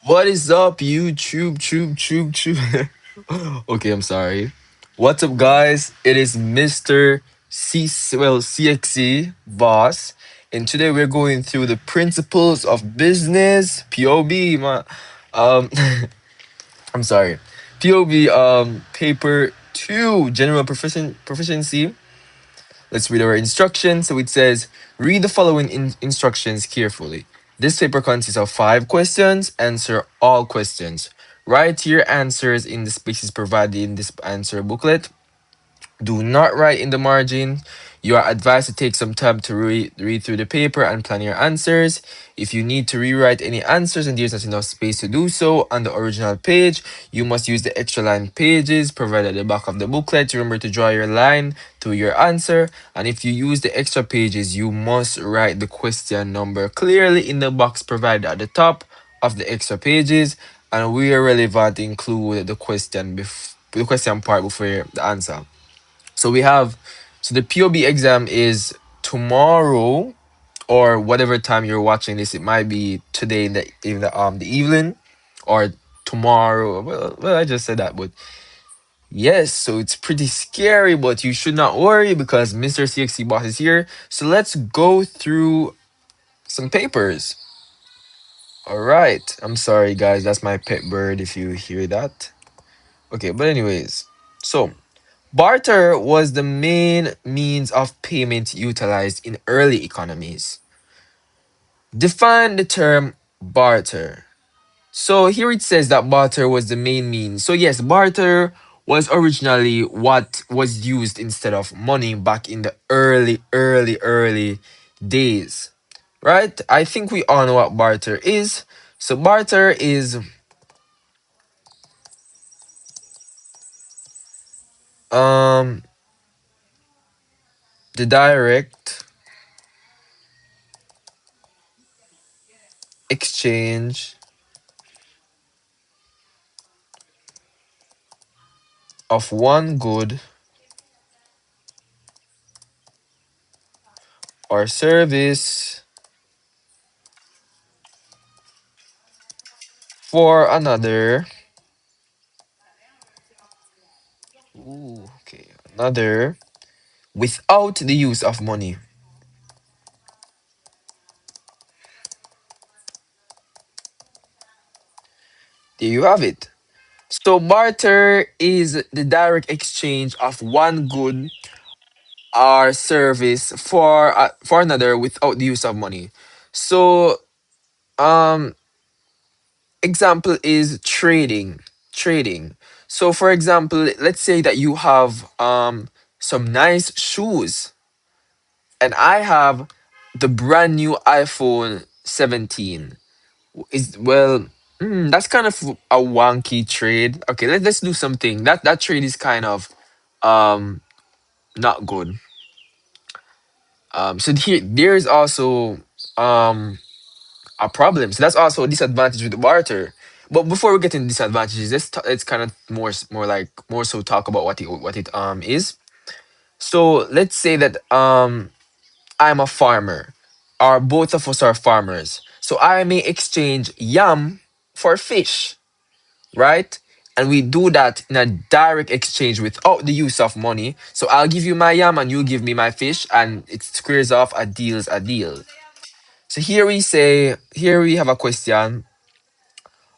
What is up, YouTube, tube. Okay, I'm sorry. What's up, guys? It is Mr. Cxc Boss, and today we're going through the principles of business POB. Um, I'm sorry, POB paper two general proficiency. Let's read our instructions. So it says, read the following instructions carefully. This paper consists of 5 questions. Answer all questions. Write your answers in the spaces provided in this answer booklet. Do not write in the margin. You are advised to take some time to read through the paper and plan your answers. If you need to rewrite any answers and there's not enough space to do so on the original page, you must use the extra line pages provided at the back of the booklet. Remember to draw your line to your answer. And if you use the extra pages, you must write the question number clearly in the box provided at the top of the extra pages. And where relevant, include the question part before the answer. So we have, so the POB exam is tomorrow or whatever time you're watching this. It might be today in the evening or tomorrow. Well, I just said that, but yes. So it's pretty scary, but you should not worry because Mr. CXC Boss is here. So let's go through some papers. All right. I'm sorry, guys. That's my pet bird. If you hear that. Okay, but anyways, so barter was the main means of payment utilized in early economies. Define the term barter. So here it says that barter was the main means. So yes, barter was originally what was used instead of money back in the early days. Right? I think we all know what barter is. So barter is um the direct exchange of one good or service for another. Ooh, okay, another without the use of money. There you have it. So barter is the direct exchange of one good or service for another without the use of money. So um example is trading. Trading. So for example, let's say that you have some nice shoes and I have the brand new iPhone 17. Is well, that's kind of a wonky trade. Okay, let's do something. That trade is kind of um not good. So here there's also um a problem. So that's also a disadvantage with the barter. But before we get into disadvantages, let's kind of more so talk about what it is. So let's say that I'm a farmer, or both of us are farmers. So I may exchange yam for fish, right? And we do that in a direct exchange without the use of money. So I'll give you my yam and you give me my fish, and it squares off. A deal's a deal. So here we have a question.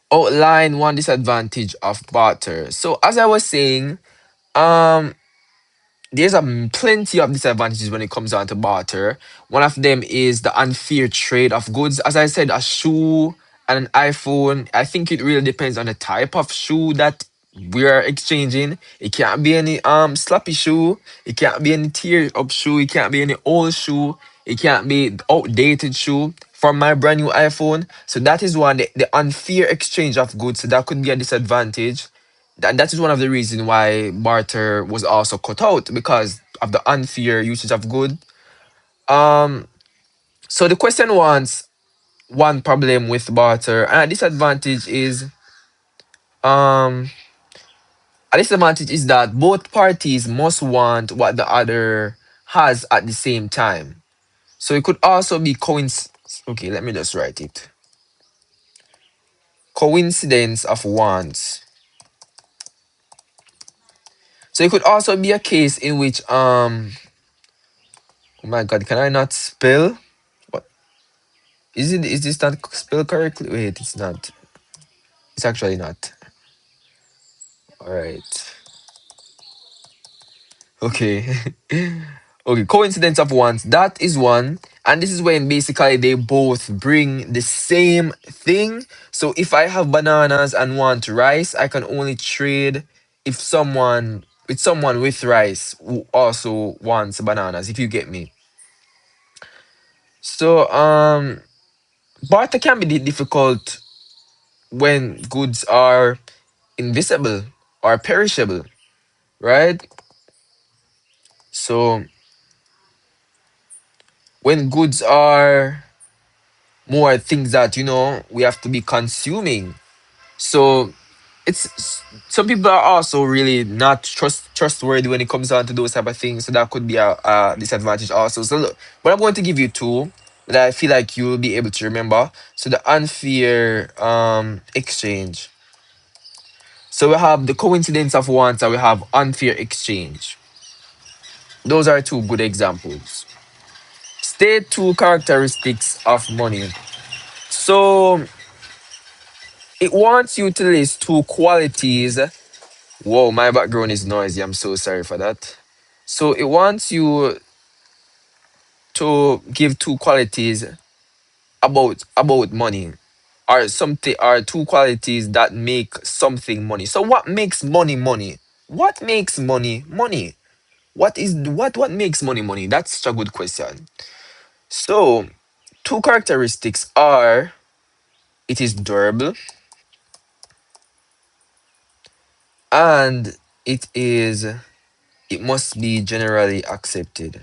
Outline one disadvantage of barter. So as I was saying, um, there's plenty of disadvantages when it comes down to barter. One of them is the unfair trade of goods. As I said, a shoe and an iPhone. I think it really depends on the type of shoe that we are exchanging. It can't be any sloppy shoe. It can't be any tear up shoe. It can't be any old shoe. It can't be outdated shoe from my brand new iPhone. So that is one, the unfair exchange of goods. So that could be a disadvantage. And that is one of the reasons why barter was also cut out because of the unfair usage of good. Um, so the question wants one problem with barter, and um a disadvantage is that both parties must want what the other has at the same time. So it could also be coinc. Okay, let me just write it. coincidence of wants. So it could also be a case in which oh my god, can I not spell? What is it? Is this not spelled correctly? Wait, it's not. It's actually not. Alright. Okay. Okay, coincidence of wants. That is one. And this is when basically they both bring the same thing. So if I have bananas and want rice, I can only trade if someone with rice who also wants bananas, if you get me. So barter can be difficult when goods are invisible or perishable, right? So when goods are more things that we have to be consuming. So some people are also really not trustworthy when it comes down to those type of things. So that could be a disadvantage also. So look, but I'm going to give you two that I feel like you'll be able to remember. So the unfair exchange. So we have the coincidence of wants and we have unfair exchange. Those are two good examples. State two characteristics of money. So it wants you to list two qualities. Whoa, my background is noisy. I'm so sorry for that. So it wants you to give two qualities about money, or something, or two qualities that make something money. So what makes money money? What makes money money? What makes money money? That's such a good question. So two characteristics are it is durable and it must be generally accepted.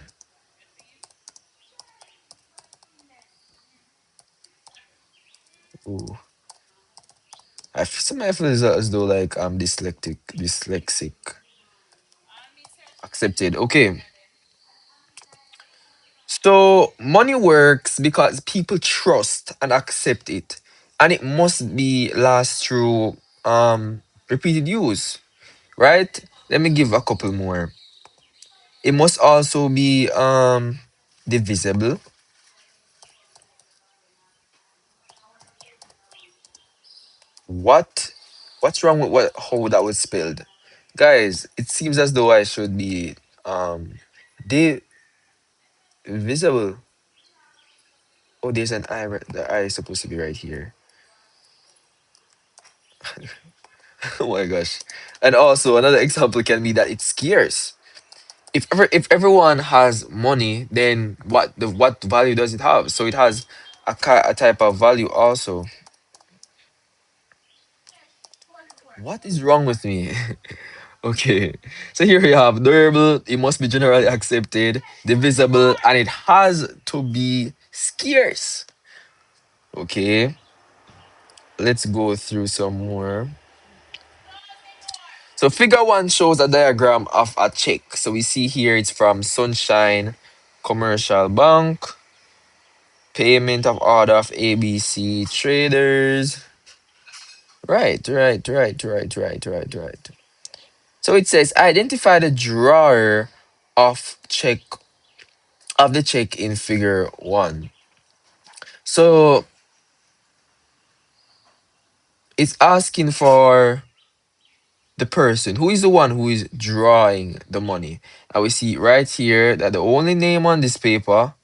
Ooh. Sometimes I feel as though like I'm dyslexic. Accepted. Okay. So money works because people trust and accept it. And it must be last through repeated use. Right? Let me give a couple more. It must also be divisible. What what's wrong with what how that was spelled? Guys, it seems as though I should be divisible. Oh, there's an I. The I is supposed to be right here. Oh my gosh. And also another example can be that it's scarce. If everyone has money, then what value does it have? So it has a type of value also. What is wrong with me? Okay. So here we have durable, it must be generally accepted, divisible, and it has to be scarce. Okay. Let's go through some more. So figure one shows a diagram of a check. So we see here it's from Sunshine Commercial Bank, payment of order of ABC traders. Right. So it says identify the drawer of check of the check in figure one. So it's asking for the person who is the one who is drawing the money. And we see right here that the only name on this paper,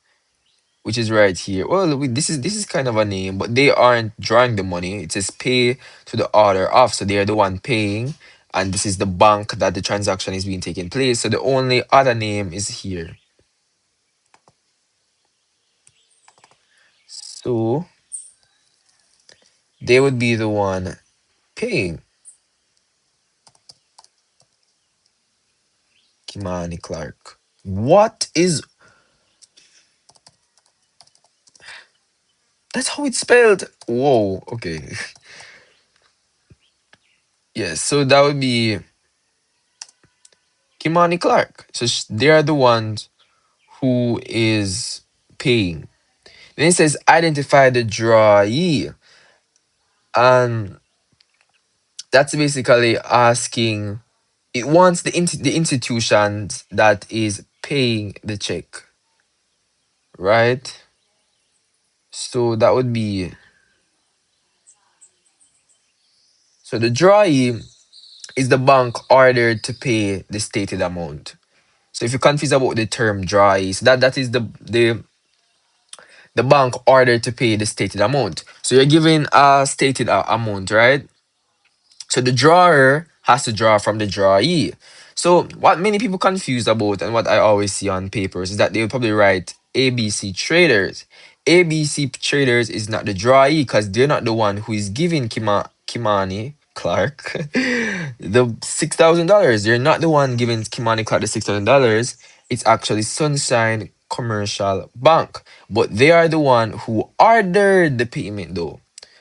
which is right here. Well, this is kind of a name, but they aren't drawing the money. It says pay to the order of, so they are the one paying, and this is the bank that the transaction is being taken place. So the only other name is here. So they would be the one paying. Kimani Clark. What is that's how it's spelled? Whoa. Okay. Yes. So that would be Kimani Clark. So they are the ones who is paying. Then it says identify the drawee. And That's basically asking, it wants the institutions that is paying the check, right? So that would be, so the drawee is the bank ordered to pay the stated amount. So if you're confused about the term drawee, so that is the bank ordered to pay the stated amount. So you're given a stated amount, right? So the drawer has to draw from the drawee. So what many people confuse about, and what I always see on papers, is that they will probably write ABC traders. ABC traders is not the drawee, because they're not the one who is giving Kimani Clark the $6,000. They're not the one giving Kimani Clark the $6,000. It's actually Sunshine Commercial Bank, but they are the one who ordered the payment though.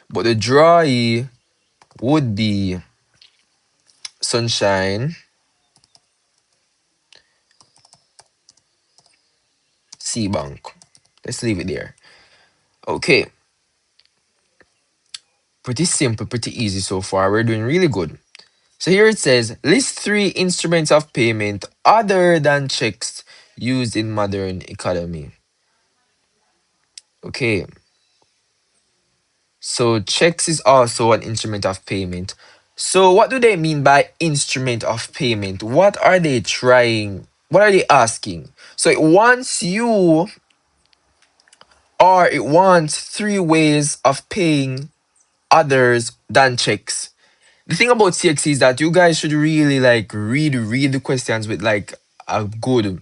But the drawee would be Sunshine C Bank. Let's leave it there. Okay, pretty simple, pretty easy so far. We're doing really good. So here it says, list three instruments of payment other than checks used in modern economy. Okay, so checks is also an instrument of payment. So what do they mean by instrument of payment? What are they trying? What are they asking? So it wants you, or it wants three ways of paying others than checks. The thing about CXC is that you guys should really like read the questions with like a good,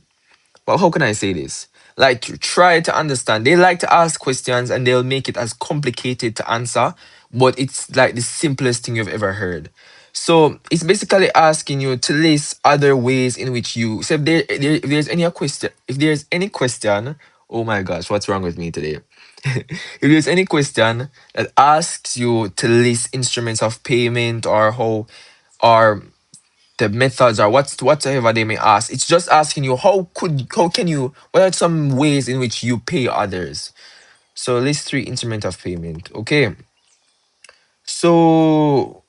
well, how can I say this? Like try to understand. They like to ask questions and they'll make it as complicated to answer, but it's like the simplest thing you've ever heard. So it's basically asking you to list other ways in which you, so if there's any question, if there's any question, oh my gosh, what's wrong with me today? If there's any question that asks you to list instruments of payment, or how, or the methods, or whatever they may ask, it's just asking you how can you, what are some ways in which you pay others. So list three instrument of payment. Okay, so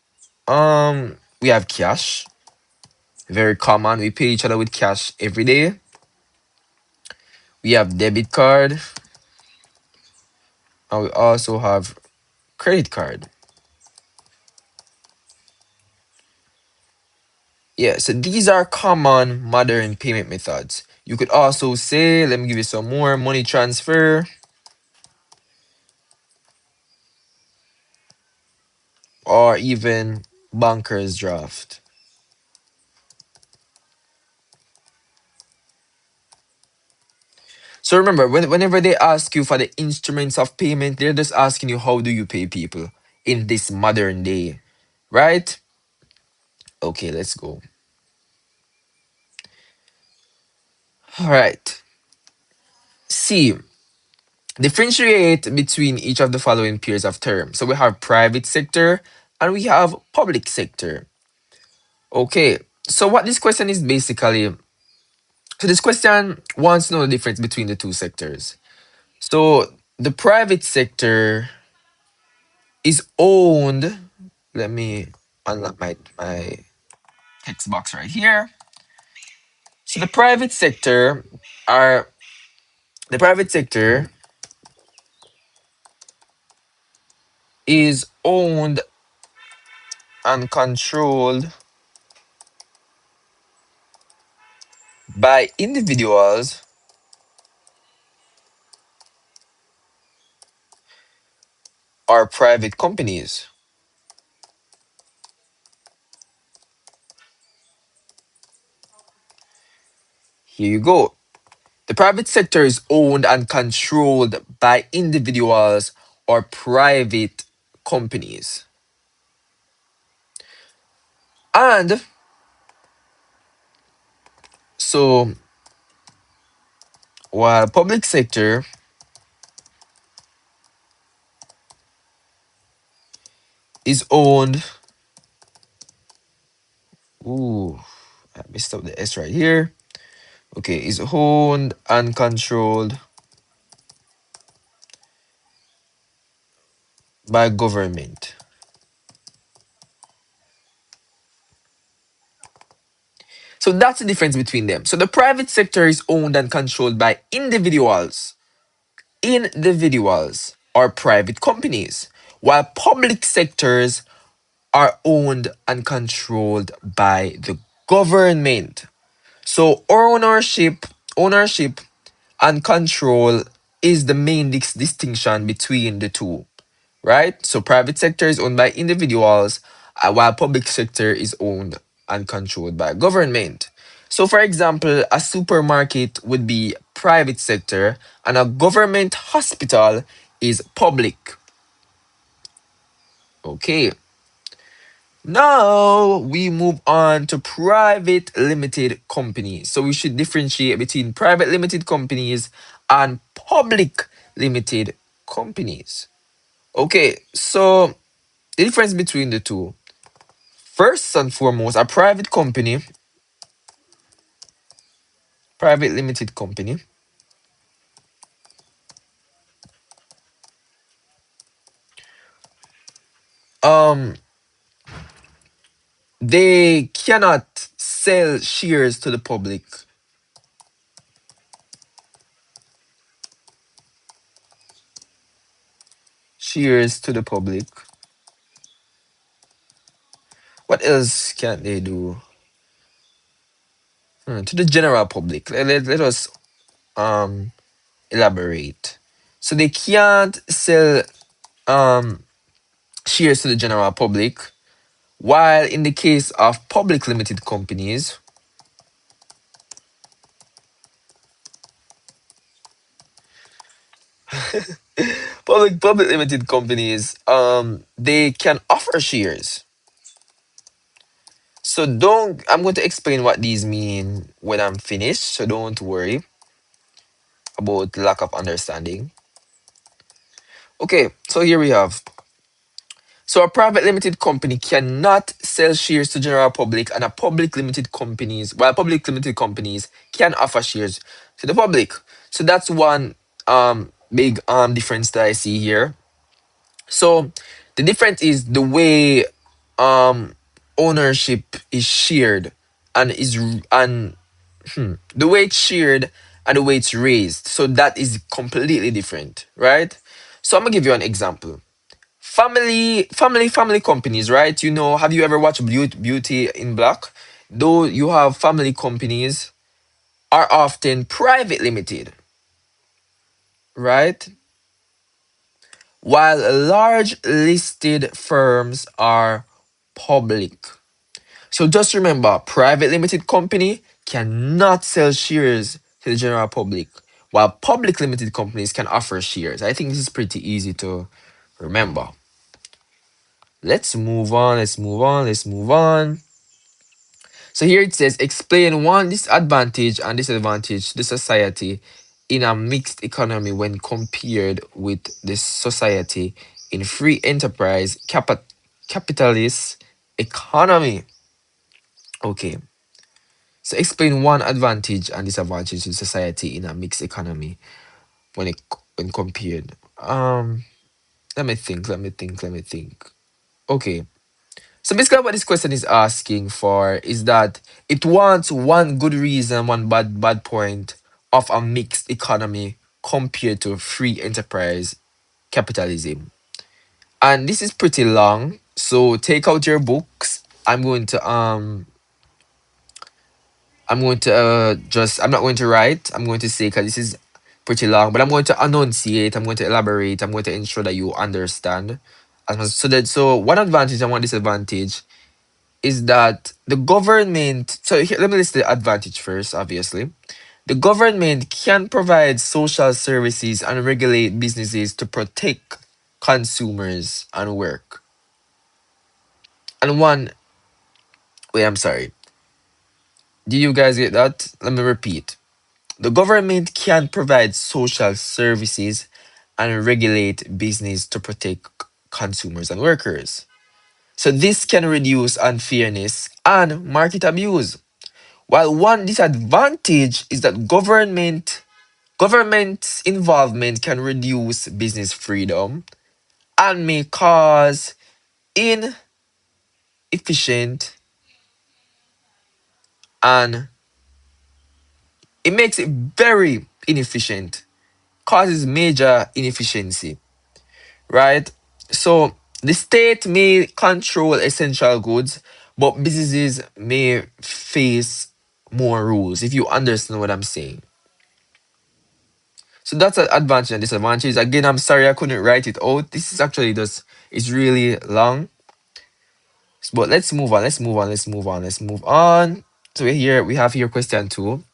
we have cash, very common, we pay each other with cash every day. We have debit card, and we also have credit card. Yeah, so these are common modern payment methods. You could also say, let me give you some more, money transfer, or even banker's draft. So remember, whenever they ask you for the instruments of payment, they're just asking you how do you pay people in this modern day, right? Okay, let's go. All right. C. Differentiate between each of the following pairs of terms. So we have private sector and we have public sector. Okay, so what this question is basically, so this question wants to know the difference between the two sectors. So the private sector is owned, let me unlock my text box right here. So are the private sector is owned and controlled by individuals or private companies. Here you go. The private sector is owned and controlled by individuals or private companies. And so while public sector is owned, ooh, I messed up the S right here. Okay, is owned and controlled by government. So that's the difference between them. So the private sector is owned and controlled by individuals or private companies, while public sectors are owned and controlled by the government. So ownership and control is the main distinction between the two, right? So private sector is owned by individuals, while public sector is owned and controlled by government. So for example, a supermarket would be private sector and a government hospital is public. Okay. Now we move on to private limited companies. So we should differentiate between private limited companies and public limited companies. Okay, so the difference between the two. First and foremost, a private limited company, um, they cannot sell shares to the public. Shares to the public. What else can they do? To the general public. Let us um elaborate. So they can't sell um shares to the general public, while in the case of public limited companies, public limited companies, they can offer shares. So don't I'm going to explain what these mean when I'm finished, so don't worry about lack of understanding. Okay, so here we have. So a private limited company cannot sell shares to general public, and a public limited companies, while public limited companies can offer shares to the public. So that's one big difference that I see here. So the difference is the way um ownership is shared and the way it's shared and the way it's raised. So that is completely different, right? So I'm gonna give you an example. Family companies, right? You know, have you ever watched Beauty in Black? Though you have family companies are often private limited, right? While large listed firms are public. So just remember, private limited company cannot sell shares to the general public, while public limited companies can offer shares. I think this is pretty easy to remember. Let's move on. So here it says explain one disadvantage and disadvantage to the society in a mixed economy when compared with the society in free enterprise capitalist economy. Okay. So explain one advantage and disadvantage to society in a mixed economy when compared. Let me think. Okay. So basically what this question is asking for is that it wants one good reason, one bad point of a mixed economy compared to free enterprise capitalism. And this is pretty long, so take out your books. I'm not going to write. I'm going to say because this is pretty long, but I'm going to enunciate. I'm going to elaborate. I'm going to ensure that you understand. So one advantage and one disadvantage is that the government. So here, let me list the advantage first. Obviously, the government can provide social services and regulate businesses to protect consumers and work. And one, wait, I'm sorry. Do you guys get that? Let me repeat. The government can provide social services and regulate business to protect consumers and workers. So this can reduce unfairness and market abuse. While one disadvantage is that government involvement can reduce business freedom and may cause inefficient and it makes it very inefficient, causes major inefficiency, right? So the state may control essential goods, but businesses may face more rules, if you understand what I'm saying. So that's an advantage and disadvantage. Again, I'm sorry I couldn't write it out. This is actually just, it's really long. But let's move on. Let's move on. So we have here question two.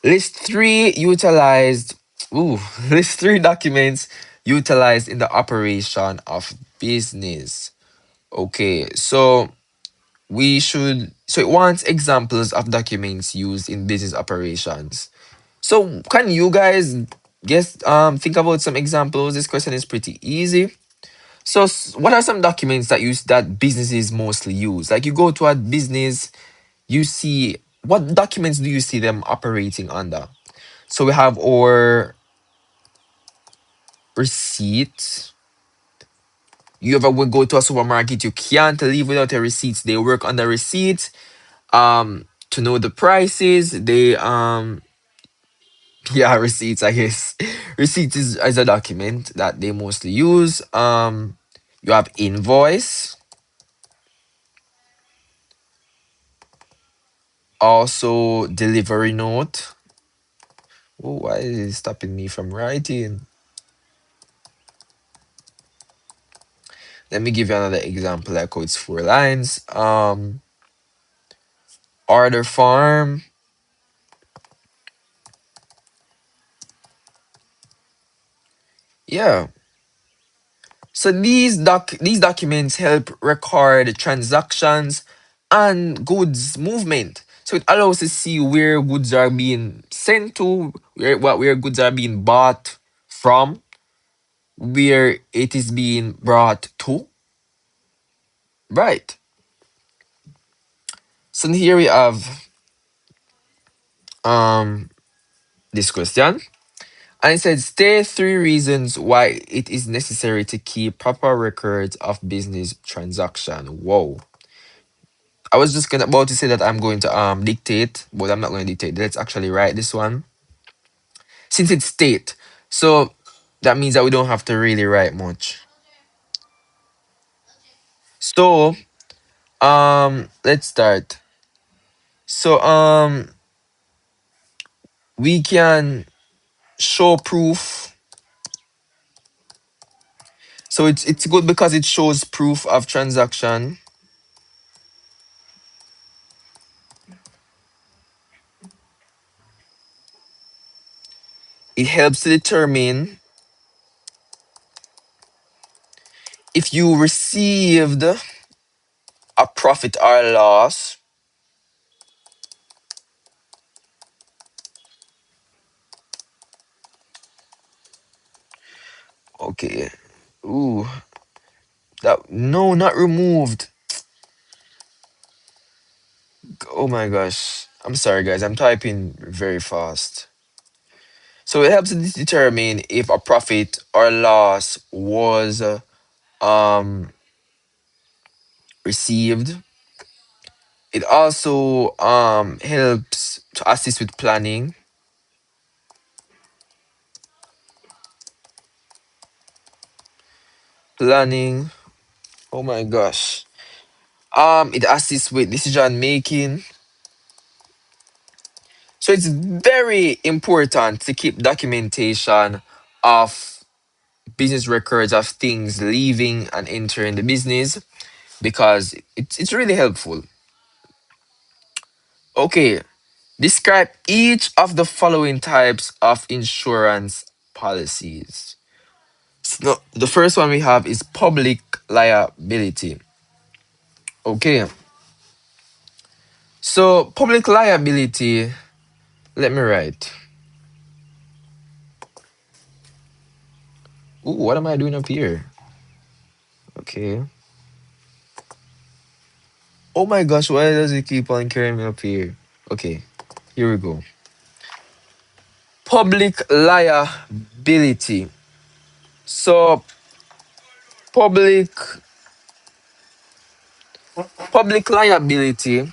List three utilized. Ooh, list three documents utilized in the operation of business. Okay, so so it wants examples of documents used in business operations. So can you guys guess think about some examples? This question is pretty easy. So what are some documents that businesses mostly use? Like you go to a business, you see what documents do you see them operating under? So we have our receipts. You ever would go to a supermarket, you can't leave without a receipt. They work on the receipts to know the prices. They yeah, receipts, I guess. Receipts is a document that they mostly use. You have invoice, also delivery note. Oh, why is it stopping me from writing? Let me give you another example. Like how it's 4 lines. Order form. Yeah. So these documents help record transactions and goods movement. So it allows us to see where goods are being sent to, where goods are being bought from, where it is being brought to. Right. So here we have um this question. And it said, state three reasons why it is necessary to keep proper records of business transaction. Whoa. I was just about to say that I'm going to dictate, but I'm not going to dictate. Let's actually write this one. Since it's state, so that means that we don't have to really write much. So let's start. So we can show proof. So it's good because it shows proof of transaction. It helps to determine if you received a profit or loss. Okay. Ooh, that no, not removed. Oh my gosh. I'm sorry guys, I'm typing very fast. So it helps to determine if a profit or loss was um received. It also helps to assist with planning. Planning. Oh my gosh. It assists with decision making. So it's very important to keep documentation of business records of things leaving and entering the business because it's really helpful. Okay, describe each of the following types of insurance policies. So the first one we have is public liability. Okay, so public liability, let me write. Ooh, what am I doing up here? Okay. Oh my gosh, why does it keep on carrying me up here? Okay, here we go. Public liability. So public public liability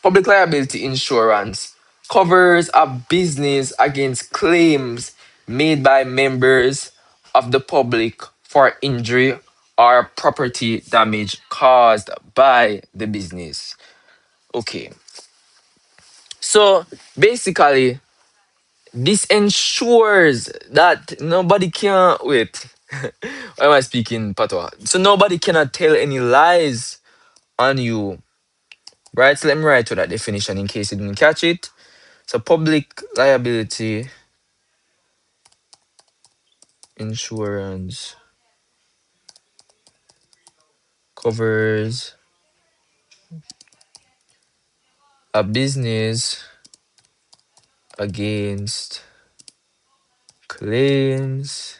Public liability insurance covers a business against claims made by members of the public for injury or property damage caused by the business. Okay, so basically, this ensures that nobody can wait. Why am I speaking patois? So nobody cannot tell any lies on you, right? So let me write to that definition in case you didn't catch it. So public liability insurance covers a business against claims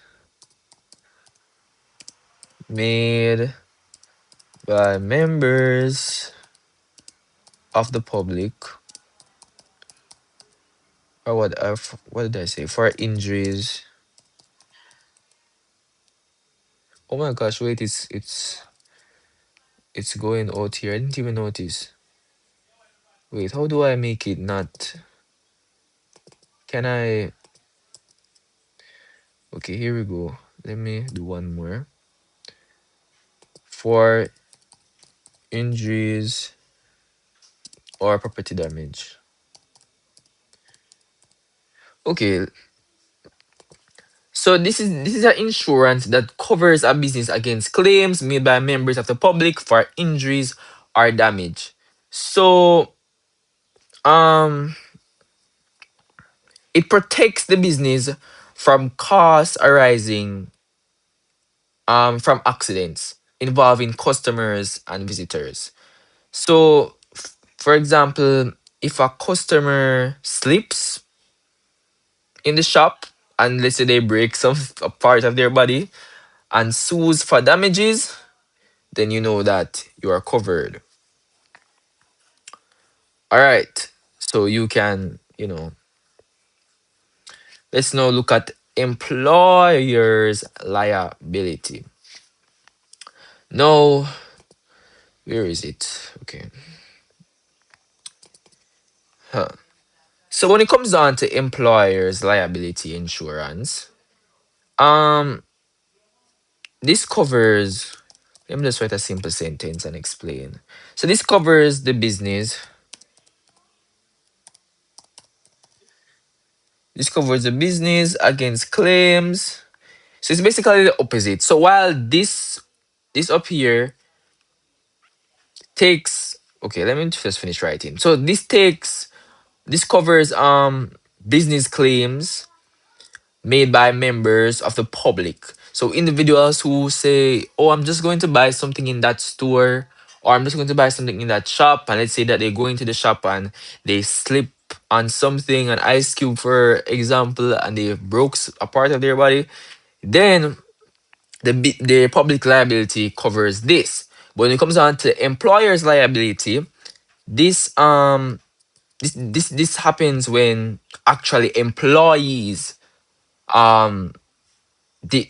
made by members of the public, or what did I say, for injuries. Oh my gosh, wait, it's going out here. I didn't even notice. Wait, how do I make it not? Can I? Okay, here we go. Let me do one more. For injuries or property damage. Okay, so this is an insurance that covers a business against claims made by members of the public for injuries or damage. So um it protects the business from costs arising from accidents involving customers and visitors. So for example, if a customer slips in the shop and let's say they break some a part of their body and sues for damages, then you know that you are covered. All right. So you can, let's now look at employer's liability. Now, where is it? Okay. Huh. So when it comes down to employer's liability insurance, um, this covers, let me just write a simple sentence and explain. So this covers the business. This covers the business against claims. So it's basically the opposite. So while this up here takes, okay, let me just finish writing. So this covers business claims made by members of the public. So individuals who say, "Oh, I'm just going to buy something in that store, or I'm just going to buy something in that shop," and let's say that they go into the shop and they slip on something, an ice cube, for example, and they broke a part of their body, then the public liability covers this. But when it comes down to employer's liability, this this happens when actually employees um the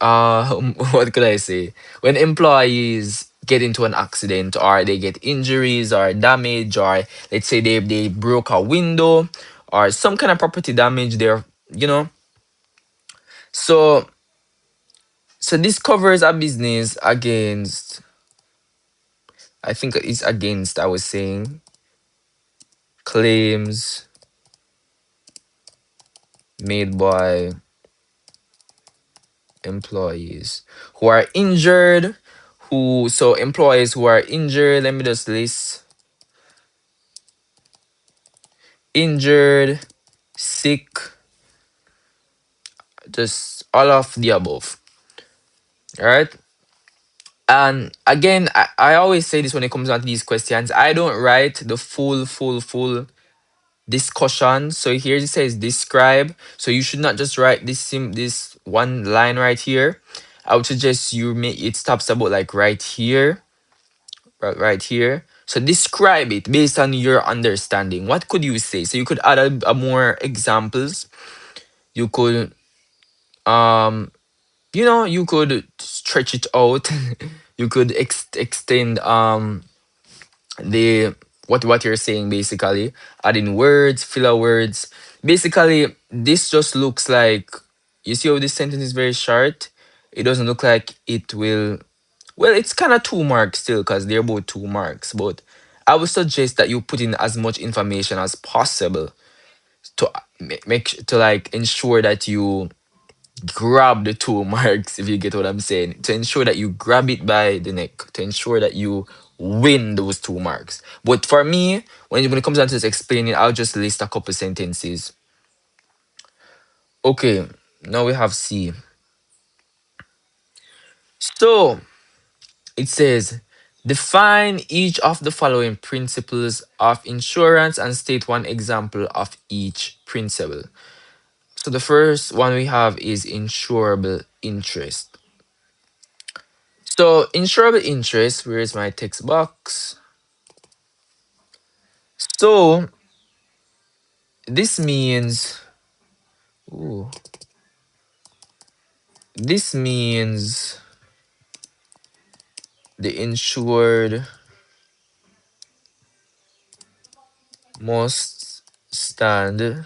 what could I say, when employees get into an accident or they get injuries or damage, or let's say they broke a window or some kind of property damage there, you know. So so this covers a business against, I think it's against, I was saying, claims made by employees who are injured, so employees who are injured, let me just list: injured, sick, just all of the above. All right. And again, I always say this when it comes down to these questions. I don't write the full discussion. So here it says describe. So you should not just write this one line right here. I would suggest you make it stops about like right here, right here. So describe it based on your understanding. What could you say? So you could add a more examples. You could you could stretch it out. You could extend the what you're saying basically, adding words, filler words. Basically, this just looks like, you see how this sentence is very short. It doesn't look like it will. Well, it's kind of 2 marks still because they're both 2 marks. But I would suggest that you put in as much information as possible to to like ensure that you grab the 2 marks, if you get what I'm saying, to ensure that you grab it by the neck, to ensure that you win those 2 marks. But for me, when it comes down to this explaining, I'll just list a couple sentences. Okay, now we have C. So it says, define each of the following principles of insurance and state one example of each principle. So the first one we have is insurable interest. So insurable interest, where is my text box? So this means, ooh, this means the insured must stand to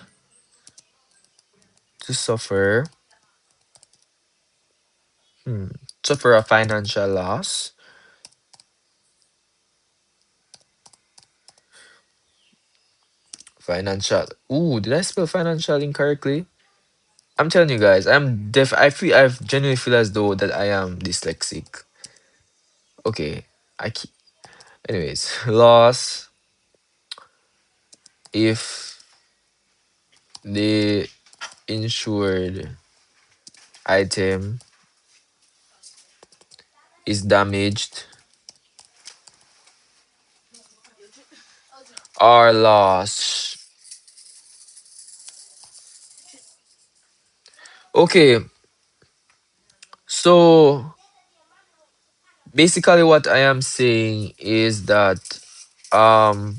hmm, suffer a financial loss. Financial. Ooh, did I spell financial incorrectly? I'm telling you guys, I'm deaf. I genuinely feel as though that I am dyslexic. Okay, I keep, anyways, loss if the insured item is damaged or lost. Okay, so basically what I am saying is that um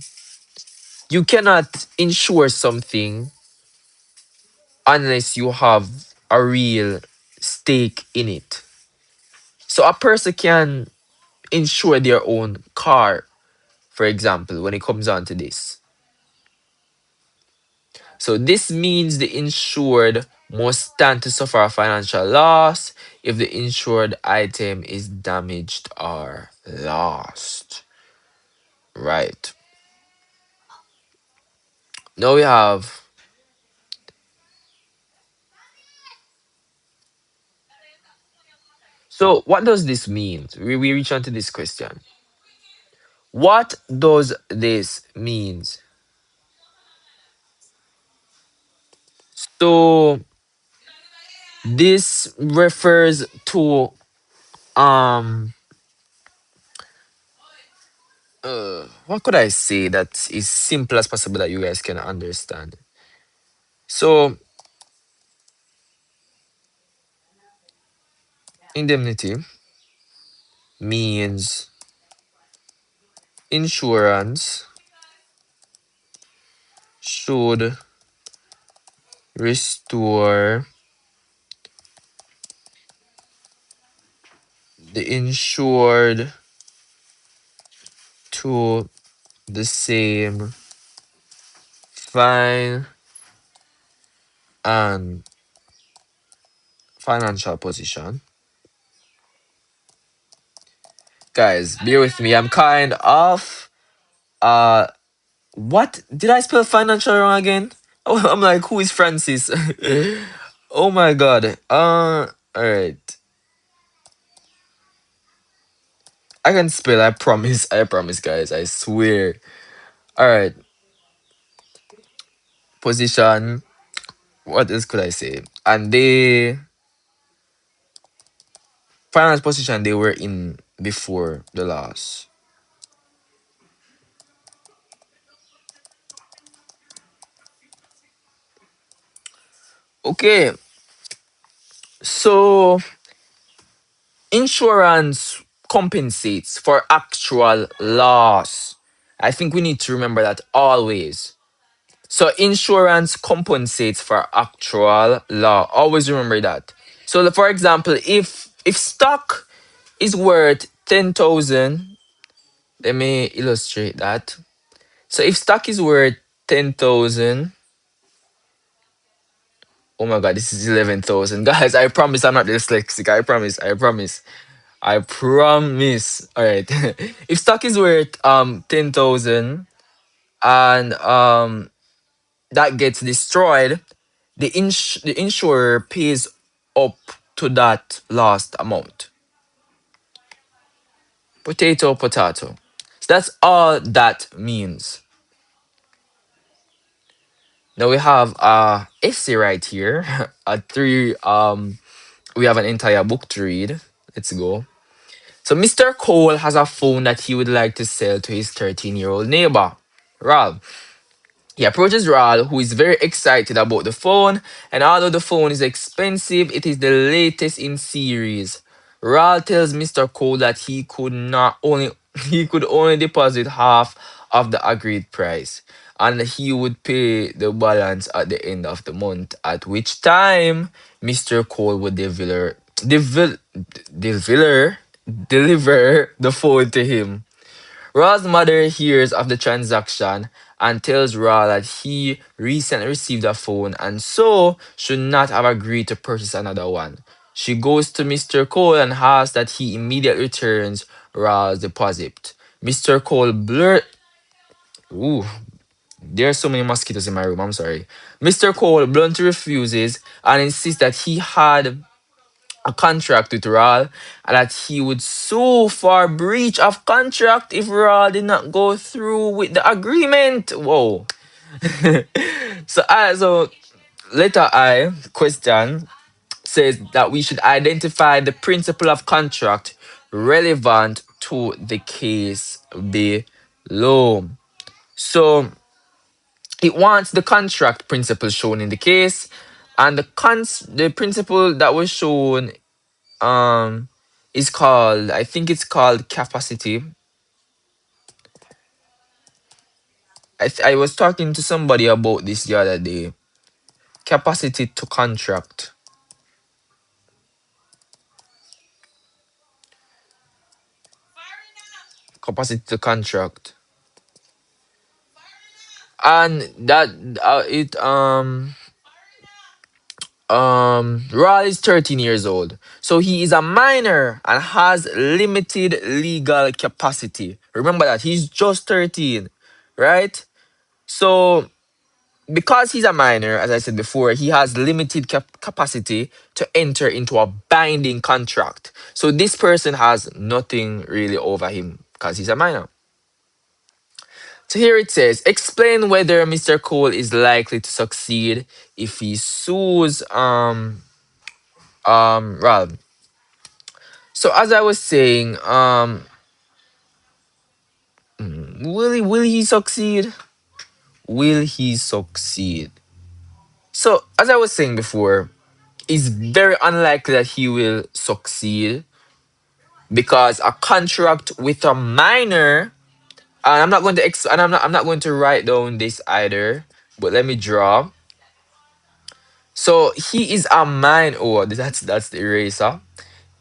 you cannot insure something unless you have a real stake in it. So a person can insure their own car, for example, when it comes on to this. So this means the insured must stand to suffer a financial loss if the insured item is damaged or lost. Right. Now we have, so what does this mean? We reach on to this question. What does this means? So this refers to um what could I say that is simple as possible that you guys can understand? So indemnity means insurance should restore the insured to the same fine and financial position. Guys, bear with me. I'm kind of uh what did I spell financial wrong again? Oh, I'm like, who is Francis? Oh my god. All right. I can spell. I promise. I promise, guys. I swear. All right. Position. What else could I say? And they finance position they were in before the loss. Okay. So insurance compensates for actual loss. I think we need to remember that always. So insurance compensates for actual loss. Always remember that. So for example, if stock is worth 10,000, let me illustrate that. So if stock is worth 10,000, oh my god, this is 11,000. Guys, I promise I'm not dyslexic. I promise. I promise. I promise. All right. If stock is worth 10,000 and that gets destroyed, the insurer pays up to that lost amount. Potato, potato. So that's all that means. Now we have a essay right here. A three we have an entire book to read. Let's go. So Mr. Cole has a phone that he would like to sell to his 13-year-old neighbor, Ralph. He approaches Ral, who is very excited about the phone, and although the phone is expensive, it is the latest in series. Ral tells Mr. Cole that he could not only he could only deposit half of the agreed price, and he would pay the balance at the end of the month. At which time, Mr. Cole would deliver the phone to him. Ra's mother hears of the transaction and tells Ra that he recently received a phone and so should not have agreed to purchase another one. She goes to Mr. Cole and asks that he immediately returns Ra's deposit. Mr. Cole blurt. Ooh, there are so many mosquitoes in my room. I'm sorry. Mr. Cole bluntly refuses and insists that he had a contract with Raul and that he would sue for breach of contract if Raul did not go through with the agreement. Whoa. So letter I question says that we should identify the principle of contract relevant to the case below. So it wants the contract principle shown in the case, and the principle that was shown um is called, I think it's called capacity. I was talking to somebody about this the other day. Capacity to contract. Capacity to contract. And that it Ra is 13 years old. So he is a minor and has limited legal capacity. Remember that he's just 13, right? So because he's a minor, as I said before, he has limited capacity to enter into a binding contract. So this person has nothing really over him because he's a minor. So here it says, explain whether Mr. Cole is likely to succeed if he sues Ralph. So as I was saying, will he succeed? Will he succeed? So as I was saying before, it's very unlikely that he will succeed because a contract with a minor, and I'm not going to write down this either, but let me draw. So he is a minor. Oh, that's the eraser.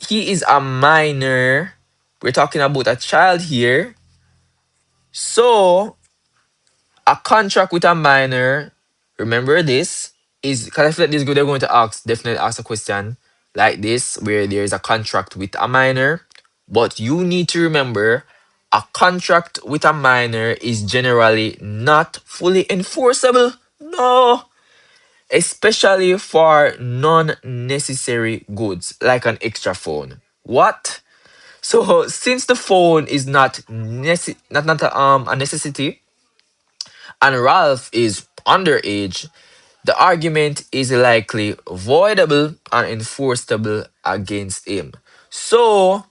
He is a minor. We're talking about a child here. So a contract with a minor, remember this, is because I feel like this good, they're going to definitely ask a question like this, where there is a contract with a minor. But you need to remember a contract with a minor is generally not fully enforceable. No. Especially for non-necessary goods like an extra phone. What? So since the phone is not a necessity, and Ralph is underage, the argument is likely voidable and enforceable against him. So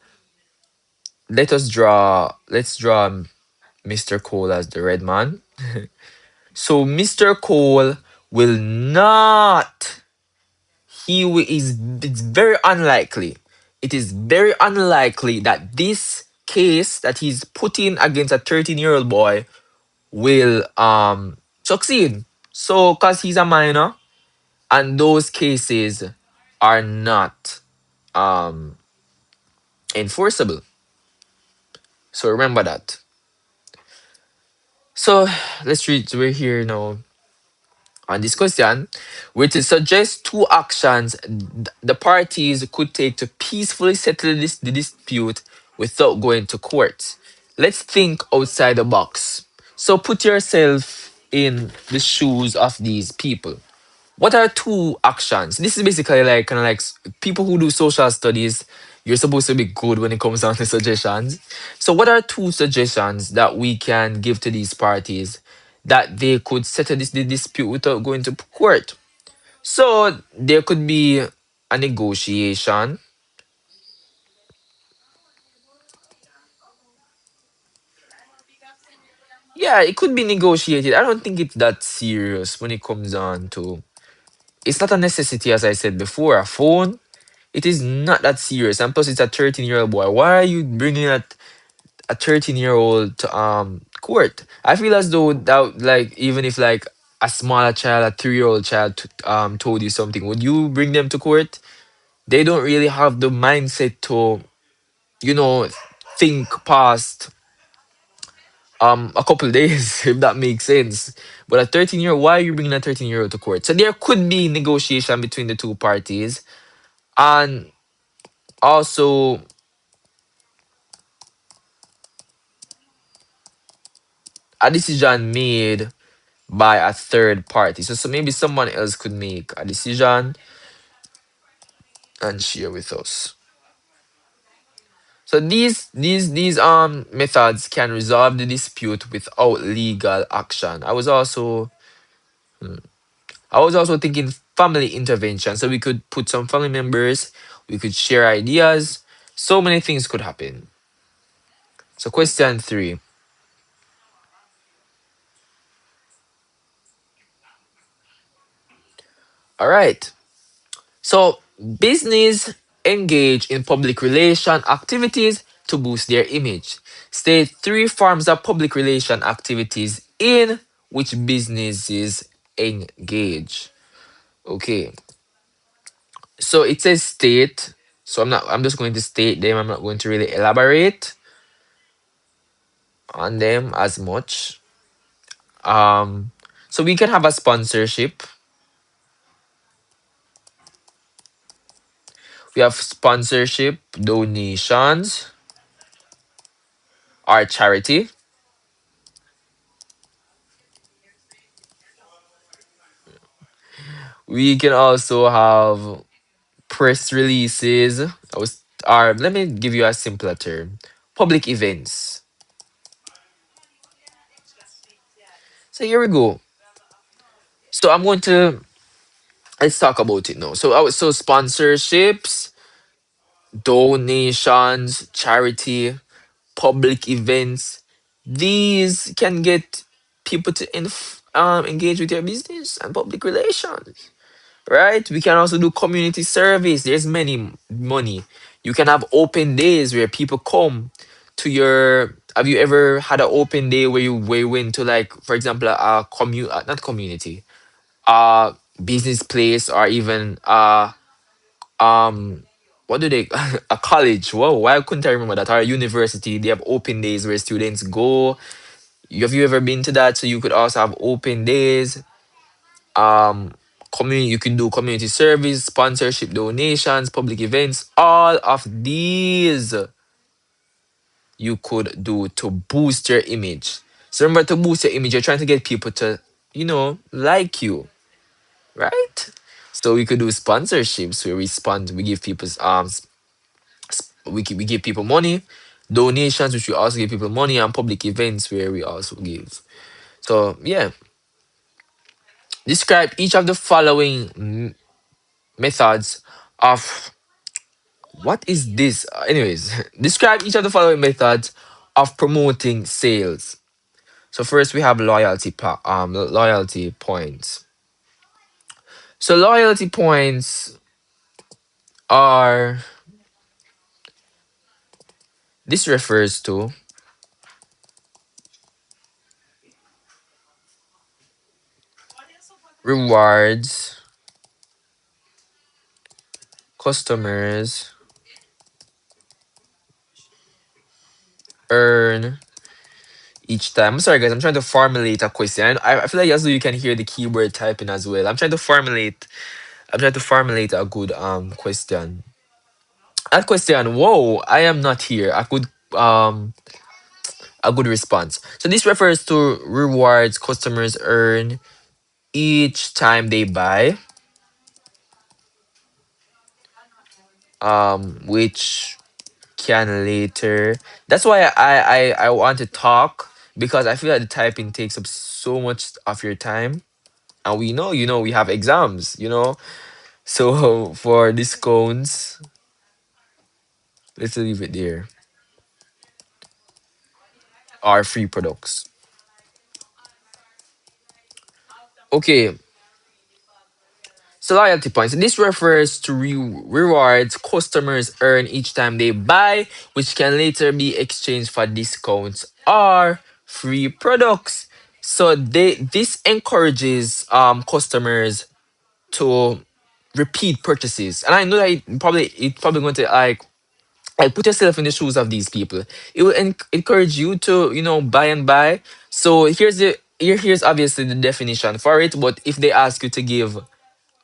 let's draw Mr. Cole as the red man. So Mr. Cole will not, it's very unlikely. It is very unlikely that this case that he's putting against a 13-year-old boy will succeed. So cause he's a minor and those cases are not um enforceable. So remember that. So let's read. We're here now on this question, which is suggest two actions the parties could take to peacefully settle the dispute without going to court. Let's think outside the box. So put yourself in the shoes of these people. What are two actions? This is basically like kind of like people who do social studies. You're supposed to be good when it comes down to suggestions. So, what are two suggestions that we can give to these parties that they could settle the dispute without going to court? So, there could be a negotiation. Yeah, it could be negotiated. I don't think it's that serious when it comes down to. It's not a necessity, as I said before. A phone, it is not that serious. And plus, it's a 13-year-old boy. Why are you bringing a 13-year-old to court? I feel as though that, like, even if like a smaller child, a 3-year-old child, told you something, would you bring them to court? They don't really have the mindset to, you know, think past a couple days, if that makes sense. But a 13-year-old, why are you bringing a 13-year-old to court? So there could be negotiation between the two parties, and also a decision made by a third party. So maybe someone else could make a decision and share with us. So these methods can resolve the dispute without legal action. I was also thinking family intervention. So we could put some family members, we could share ideas. So many things could happen. So question 3. All right. So, business engage in public relation activities to boost their image. State three forms of public relation activities in which businesses engage. Okay. So it says state. So I'm just going to state them. I'm not going to really elaborate on them as much. Um so we can have a sponsorship. We have sponsorship, donations, or charity. We can also have press releases. Or let me give you a simpler term: public events. So here we go. So I'm going to let's talk about it now. So sponsorships, donations, charity, public events. These can get people to engage with your business and public relations. Right? We can also do community service. There's many money. You can have open days where people come to your. Have you ever had an open day where you went to, like, for example, a not community, a business place, or even um what do they a college? Whoa, why couldn't I remember that? Or a university? They have open days where students go. Have you ever been to that? So you could also have open days. um Community, you can do community service, sponsorship, donations, public events. All of these you could do to boost your image. So remember, to boost your image, you're trying to get people to, like you, right? So we could do sponsorships where we give people we give people money, donations which we also give people money, and public events where we also give. So yeah, describe each of the following methods of what is this? Anyways, describe each of the following methods of promoting sales. So first we have loyalty points. So loyalty points are this refers to rewards customers earn each time. I'm sorry, guys. I'm trying to formulate a question. I feel like as though you can hear the keyboard typing as well. I'm trying to formulate a good question. A question. Whoa, I am not here. A good response. So this refers to rewards customers earn each time they buy, which can later. That's why I want to talk, because I feel like the typing takes up so much of your time, and we know, we have exams. So for discounts, let's leave it there. Are free products. Okay, so loyalty points. This refers to rewards customers earn each time they buy, which can later be exchanged for discounts or free products. So this encourages customers to repeat purchases, and I know that it's probably going to like put yourself in the shoes of these people. It will encourage you to buy and buy. So here's obviously the definition for it. But if they ask you to give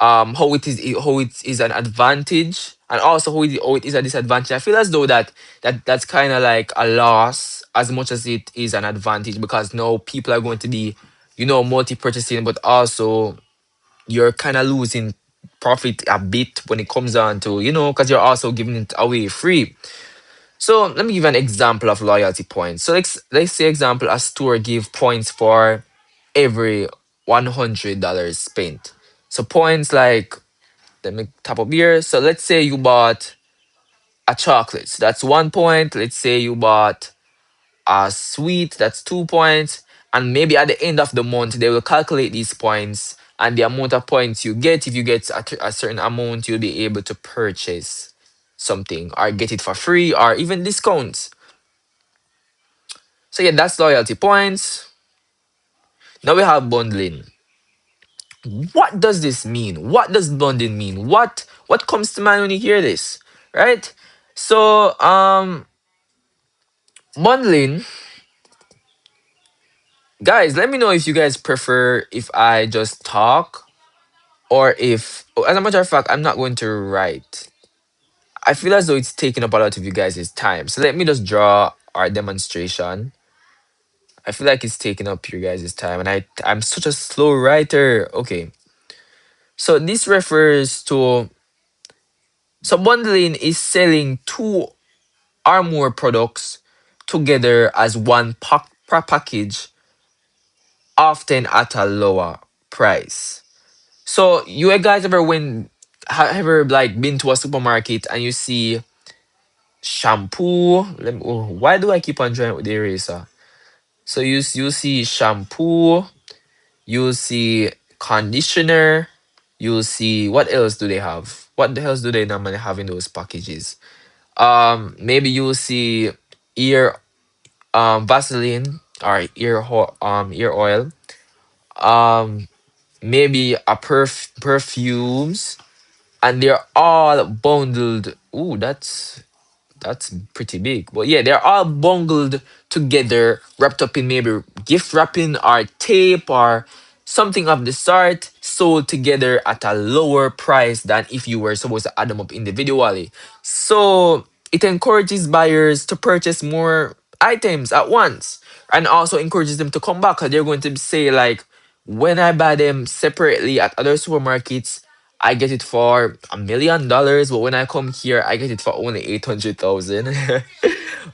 how it is an advantage, and also how it is a disadvantage, I feel as though that's kind of like a loss as much as it is an advantage, because now people are going to be multi-purchasing, but also you're kind of losing profit a bit when it comes down to because you're also giving it away free. So let me give an example of loyalty points. So let's say example, a store give points for every $100 spent. So points like, let me tap up here. So let's say you bought a chocolate. So that's 1 point. Let's say you bought a sweet. That's 2 points. And maybe at the end of the month, they will calculate these points and the amount of points you get. If you get a certain amount, you'll be able to purchase something or get it for free or even discounts. So yeah, that's loyalty points. Now we have bundling. What does this mean? What does bundling mean? What comes to mind when you hear this? Right? So bundling, guys, let me know if you guys prefer if I just talk, or if, as a matter of fact, I'm not going to write. I feel as though it's taking up a lot of you guys' time. So let me just draw our demonstration. I feel like it's taking up your guys' time, and I'm such a slow writer. Okay. So this refers to, so bundling is selling two or more products together as one package, often at a lower price. So you guys ever like been to a supermarket and you see shampoo? Why do I keep on drawing with the eraser? So you see shampoo, you see conditioner, you see, what else do they have? What the else do they normally have in those packages? Maybe you'll see ear Vaseline or ear oil. Um, Maybe a perfumes, and they're all bundled. Ooh, that's pretty big. But yeah, they're all bungled together, wrapped up in maybe gift wrapping or tape or something of the sort, sold together at a lower price than if you were supposed to add them up individually. So it encourages buyers to purchase more items at once, and also encourages them to come back, because they're going to say like, when I buy them separately at other supermarkets, I get it for $1 million, but when I come here, I get it for only 800,000.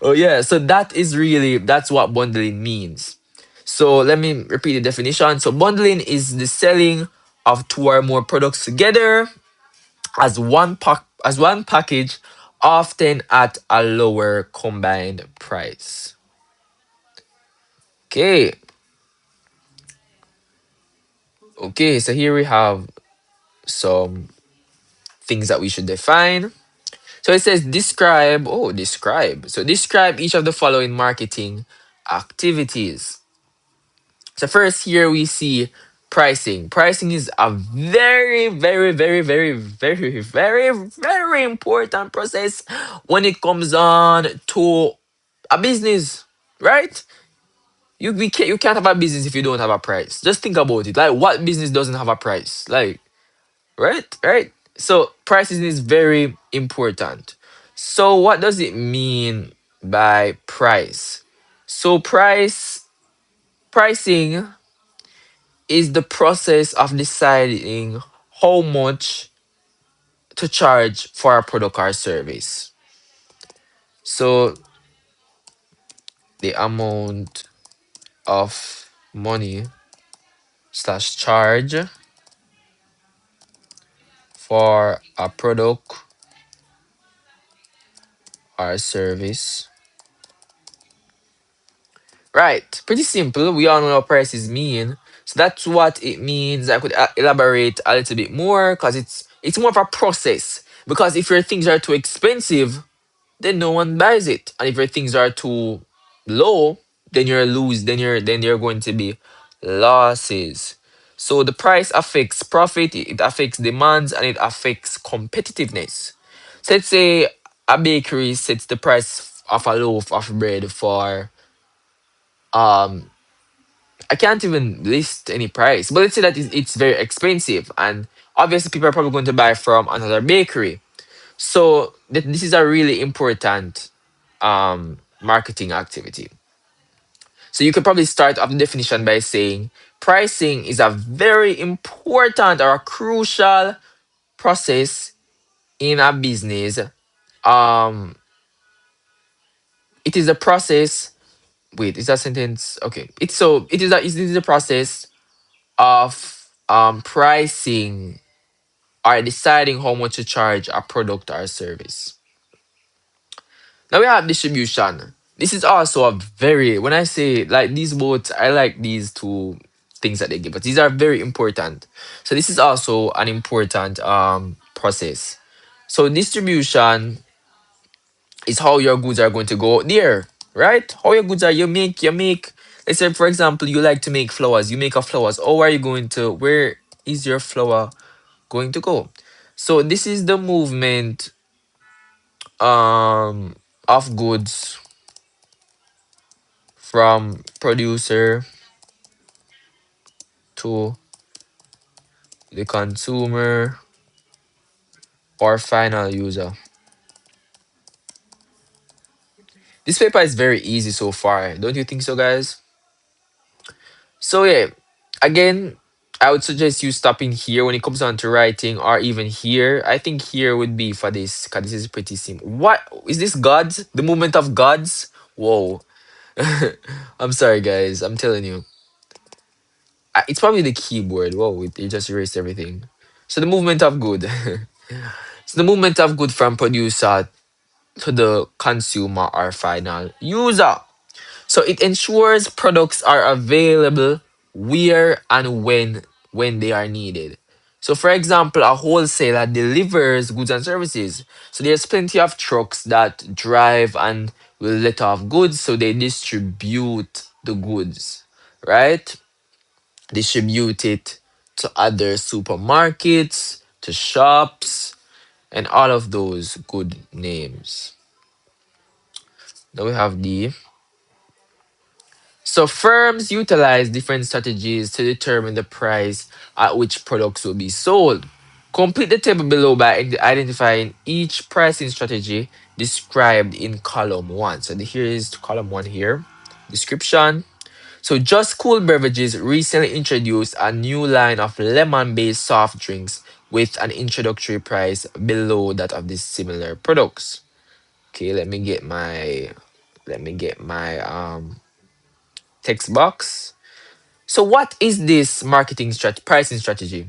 Oh yeah, so that's what bundling means. So let me repeat the definition. So bundling is the selling of two or more products together as one package, often at a lower combined price. Okay. Okay, so here we have some things that we should define. So it says describe. So describe each of the following marketing activities. So first here we see pricing. Pricing is a very, very, very, very, very, very, very important process when it comes on to a business, right? You can't have a business if you don't have a price. Just think about it. Like, what business doesn't have a price? Like, right. So pricing is very important. So what does it mean by price? So pricing is the process of deciding how much to charge for a product or service. So the amount of money slash charge for a product or service. Right, pretty simple. We all know what prices mean. So that's what it means. I could elaborate a little bit more because it's more of a process. Because if your things are too expensive, then no one buys it. And if your things are too low, then you're lose. Then you're going to be losses. So the price affects profit, it affects demands, and it affects competitiveness. So let's say a bakery sets the price of a loaf of bread for um I can't even list any price, but let's say that it's very expensive, and obviously people are probably going to buy from another bakery. So this is a really important marketing activity. So you could probably start off the definition by saying pricing is a very important or a crucial process in a business. Um, it is a process. Wait, is that sentence okay? It is a process of pricing or deciding how much to charge a product or service. Now we have distribution. This is also a very, when I say like these both, I like these two things that they give, but these are very important. So this is also an important process. So distribution is how your goods are going to go out there, right? How your goods are you make. Let's say for example, you like to make flowers. You make a flowers. Oh, where is your flower going to go? So this is the movement of goods from producer to the consumer or final user. This paper is very easy so far, don't you think so, guys? So yeah, again, I would suggest you stopping here when it comes down to writing, or even here. I think here would be for this, because this is pretty simple. What is this? Gods? The movement of gods? Whoa. I'm sorry, guys. I'm telling you. It's probably the keyboard. Whoa, it just erased everything. So the movement of good. So the movement of good from producer to the consumer or final user. So it ensures products are available where and when they are needed. So for example, a wholesaler delivers goods and services. So there's plenty of trucks that drive and will let off goods, so they distribute the goods, right? Distribute it to other supermarkets, to shops, and all of those good names. Now we have the so firms utilize different strategies to determine the price at which products will be sold. Complete the table below by identifying each pricing strategy described in column 1. So here is column 1 here. Description. So Just Cool Beverages recently introduced a new line of lemon-based soft drinks with an introductory price below that of the similar products. Okay, let me get my text box. So what is this pricing strategy?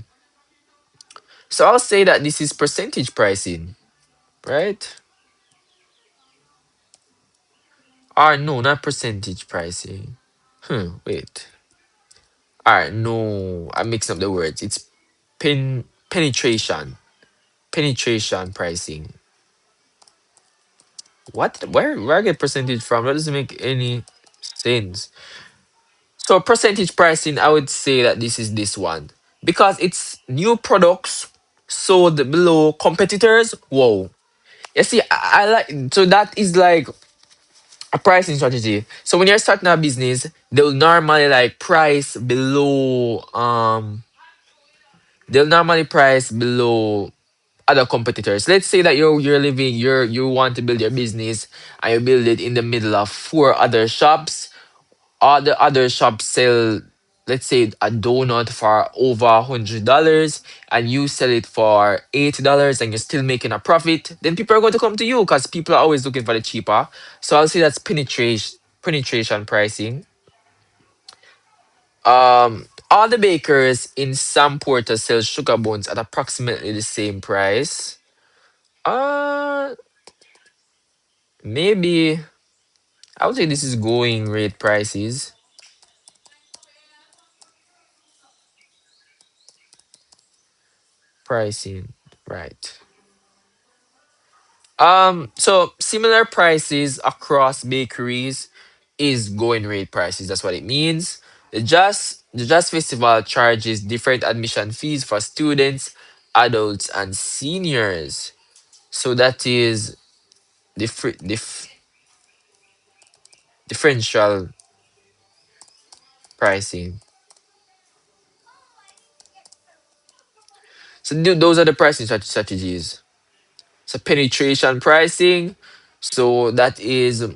So I'll say that this is percentage pricing, right? Or no, not percentage pricing. Wait. Alright, no, I'm mixing up the words. It's penetration. Penetration pricing. What? Where I get percentage from? That doesn't make any sense. So percentage pricing, I would say that this is this one. Because it's new products sold below competitors. Whoa. You see, I like, so that is like a pricing strategy. So when you're starting a business, they'll normally like price below they'll normally price below other competitors. Let's say that you're living you want to build your business and you build it in the middle of four other shops. All the other shops sell, let's say, a donut for over $100, and you sell it for $80, and you're still making a profit. Then people are going to come to you because people are always looking for the cheaper. So I'll say that's penetration pricing. All the bakers in some porters sell sugar bones at approximately the same price. Uh, Maybe I would say this is going rate prices. Pricing, right. So similar prices across bakeries is going rate prices. That's what it means. The Jazz Festival charges different admission fees for students, adults, and seniors. So that is differential pricing. So those are the pricing strategies. So penetration pricing. So that is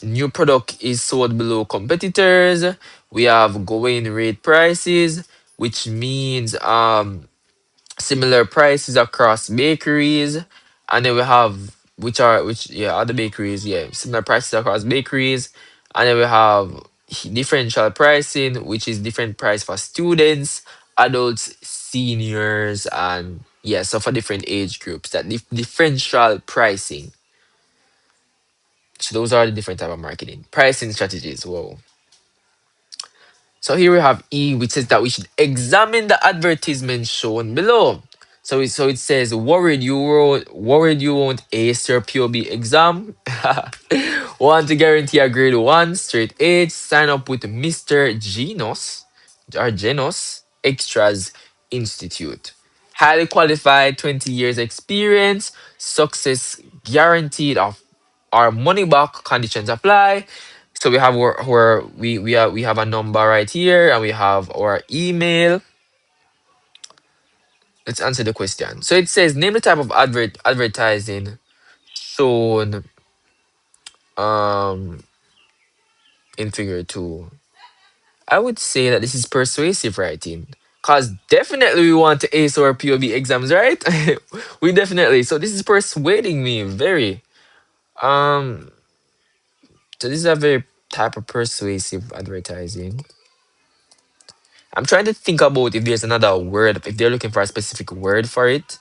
new product is sold below competitors. We have going rate prices, which means similar prices across bakeries. And then we have which yeah, other bakeries, yeah, similar prices across bakeries. And then we have differential pricing, which is different price for students, adults, seniors, and yeah, so for different age groups. That differential pricing. So those are the different type of marketing pricing strategies. Whoa. So here we have E, which says that we should examine the advertisement shown below. So it says, worried you won't ace your POB exam? Want to guarantee a grade 1 straight H? Sign up with Mr. Genos Extras Institute. Highly qualified, 20 years experience, success guaranteed of our money back conditions apply. So we have we have a number right here, and we have our email. Let's answer the question. So it says name the type of advertising shown um in figure 2. I would say that this is persuasive writing. Cause definitely we want to ace our POB exams, right? We definitely. So this is persuading me very. Um so this is a very type of persuasive advertising. I'm trying to think about if there's another word, if they're looking for a specific word for it.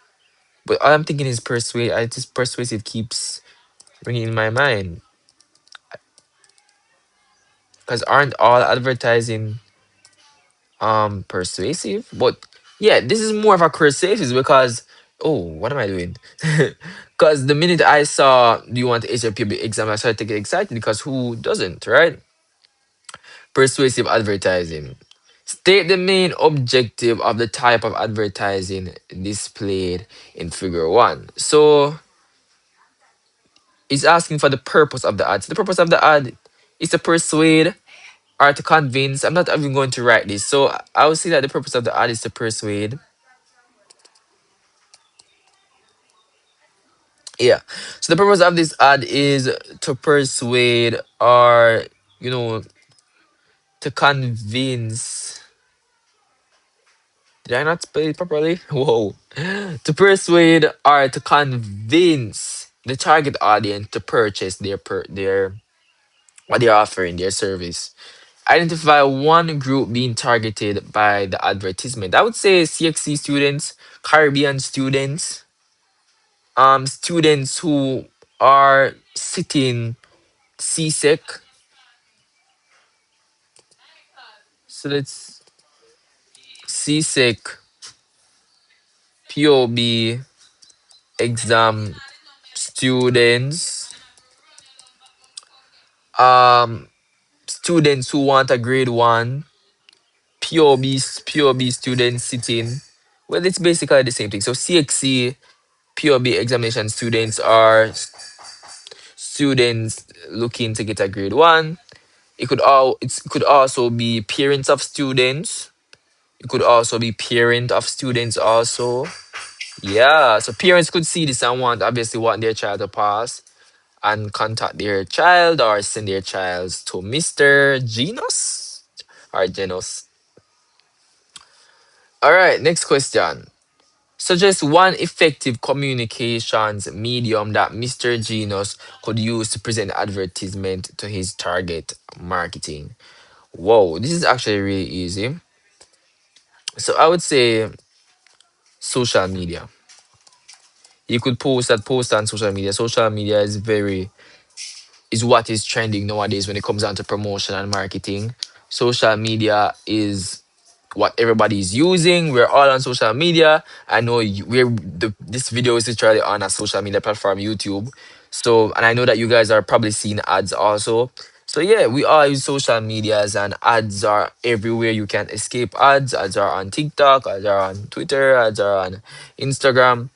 But all I'm thinking is persuade. I just persuasive keeps ringing in my mind. Because aren't all advertising persuasive? But yeah, this is more of a persuasive because oh, what am I doing? Because the minute I saw do you want to HRP exam, I started to get excited because who doesn't, right? Persuasive advertising. State the main objective of the type of advertising displayed in figure 1. So it's asking for the purpose of the ad. So the purpose of the ad is to persuade or to convince. I'm not even going to write this. So I would say that the purpose of the ad is to persuade. Yeah. So the purpose of this ad is to persuade or, you know, to convince. Did I not spell it properly? Whoa. To persuade or to convince the target audience to purchase their what they're offering, their service. Identify one group being targeted by the advertisement. I would say CXC students, Caribbean students, students who are sitting CSEC. So let's CSEC POB exam students. Um, Students who want a grade 1, POB students sitting. Well, it's basically the same thing. So CXC POB examination students are students looking to get a grade one. It could also be parents of students. It could also be parent of students also. Yeah, so parents could see this and obviously want their child to pass and contact their child or send their child to Mr. Genos or Genos. All right, next question. Suggest one effective communications medium that Mr. Genos could use to present advertisement to his target marketing. Whoa, this is actually really easy. So I would say social media. You could post on social media. Social media is what is trending nowadays when it comes down to promotion and marketing. Social media is what everybody is using. We're all on social media. I know this video is literally on a social media platform, YouTube. So, and I know that you guys are probably seeing ads also. So yeah, we all use social medias and ads are everywhere. You can't escape ads. Ads are on TikTok, ads are on Twitter, ads are on Instagram.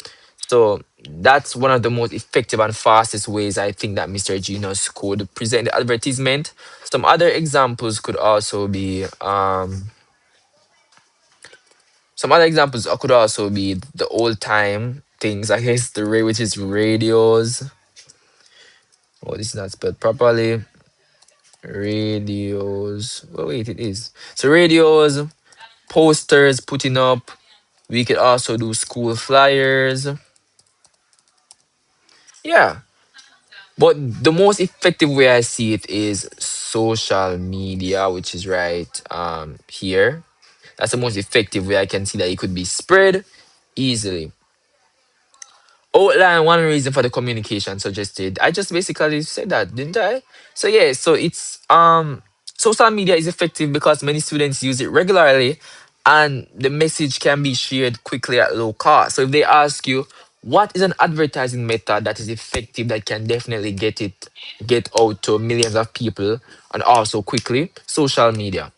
So that's one of the most effective and fastest ways I think that Mr. Genius could present the advertisement. Some other examples could also be the old time things, I guess which is radios. Oh, this is not spelled properly. Radios. Oh wait, it is. So radios, posters putting up. We could also do school flyers. Yeah. But the most effective way I see it is social media, which is right here. That's the most effective way I can see that it could be spread easily. Outline one reason for the communication suggested. I just basically said that, didn't I? So yeah, so it's social media is effective because many students use it regularly and the message can be shared quickly at low cost. So if they ask you what is an advertising method that is effective that can definitely get out to millions of people and also quickly, social media.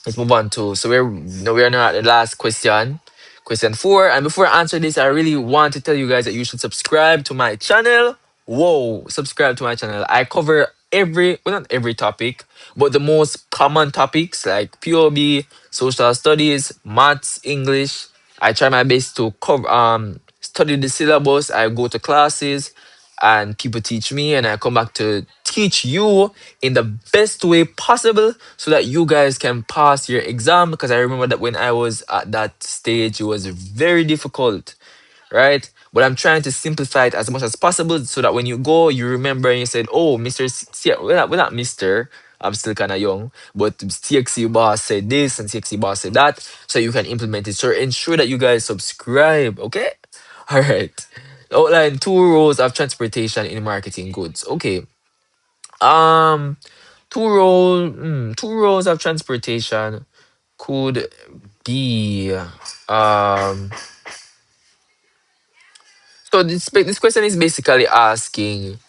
Let's move on to we're now at the last question. Question four. And before I answer this, I really want to tell you guys that you should subscribe to my channel. Whoa, subscribe to my channel. I cover not every topic, but the most common topics like POB, social studies, maths, English. I try my best to cover study the syllabus. I go to classes and people teach me and I come back to teach you in the best way possible so that you guys can pass your exam, because I remember that when I was at that stage it was very difficult, right? But I'm trying to simplify it as much as possible so that when you go you remember and you said, oh, we're not Mr. I'm still kind of young, but Cxc boss said this and Cxc boss said that, so you can implement it. So ensure that you guys subscribe, okay? All right. Outline two roles of transportation in marketing goods. Okay. Um, two roles of transportation could be um. So this question is basically asking.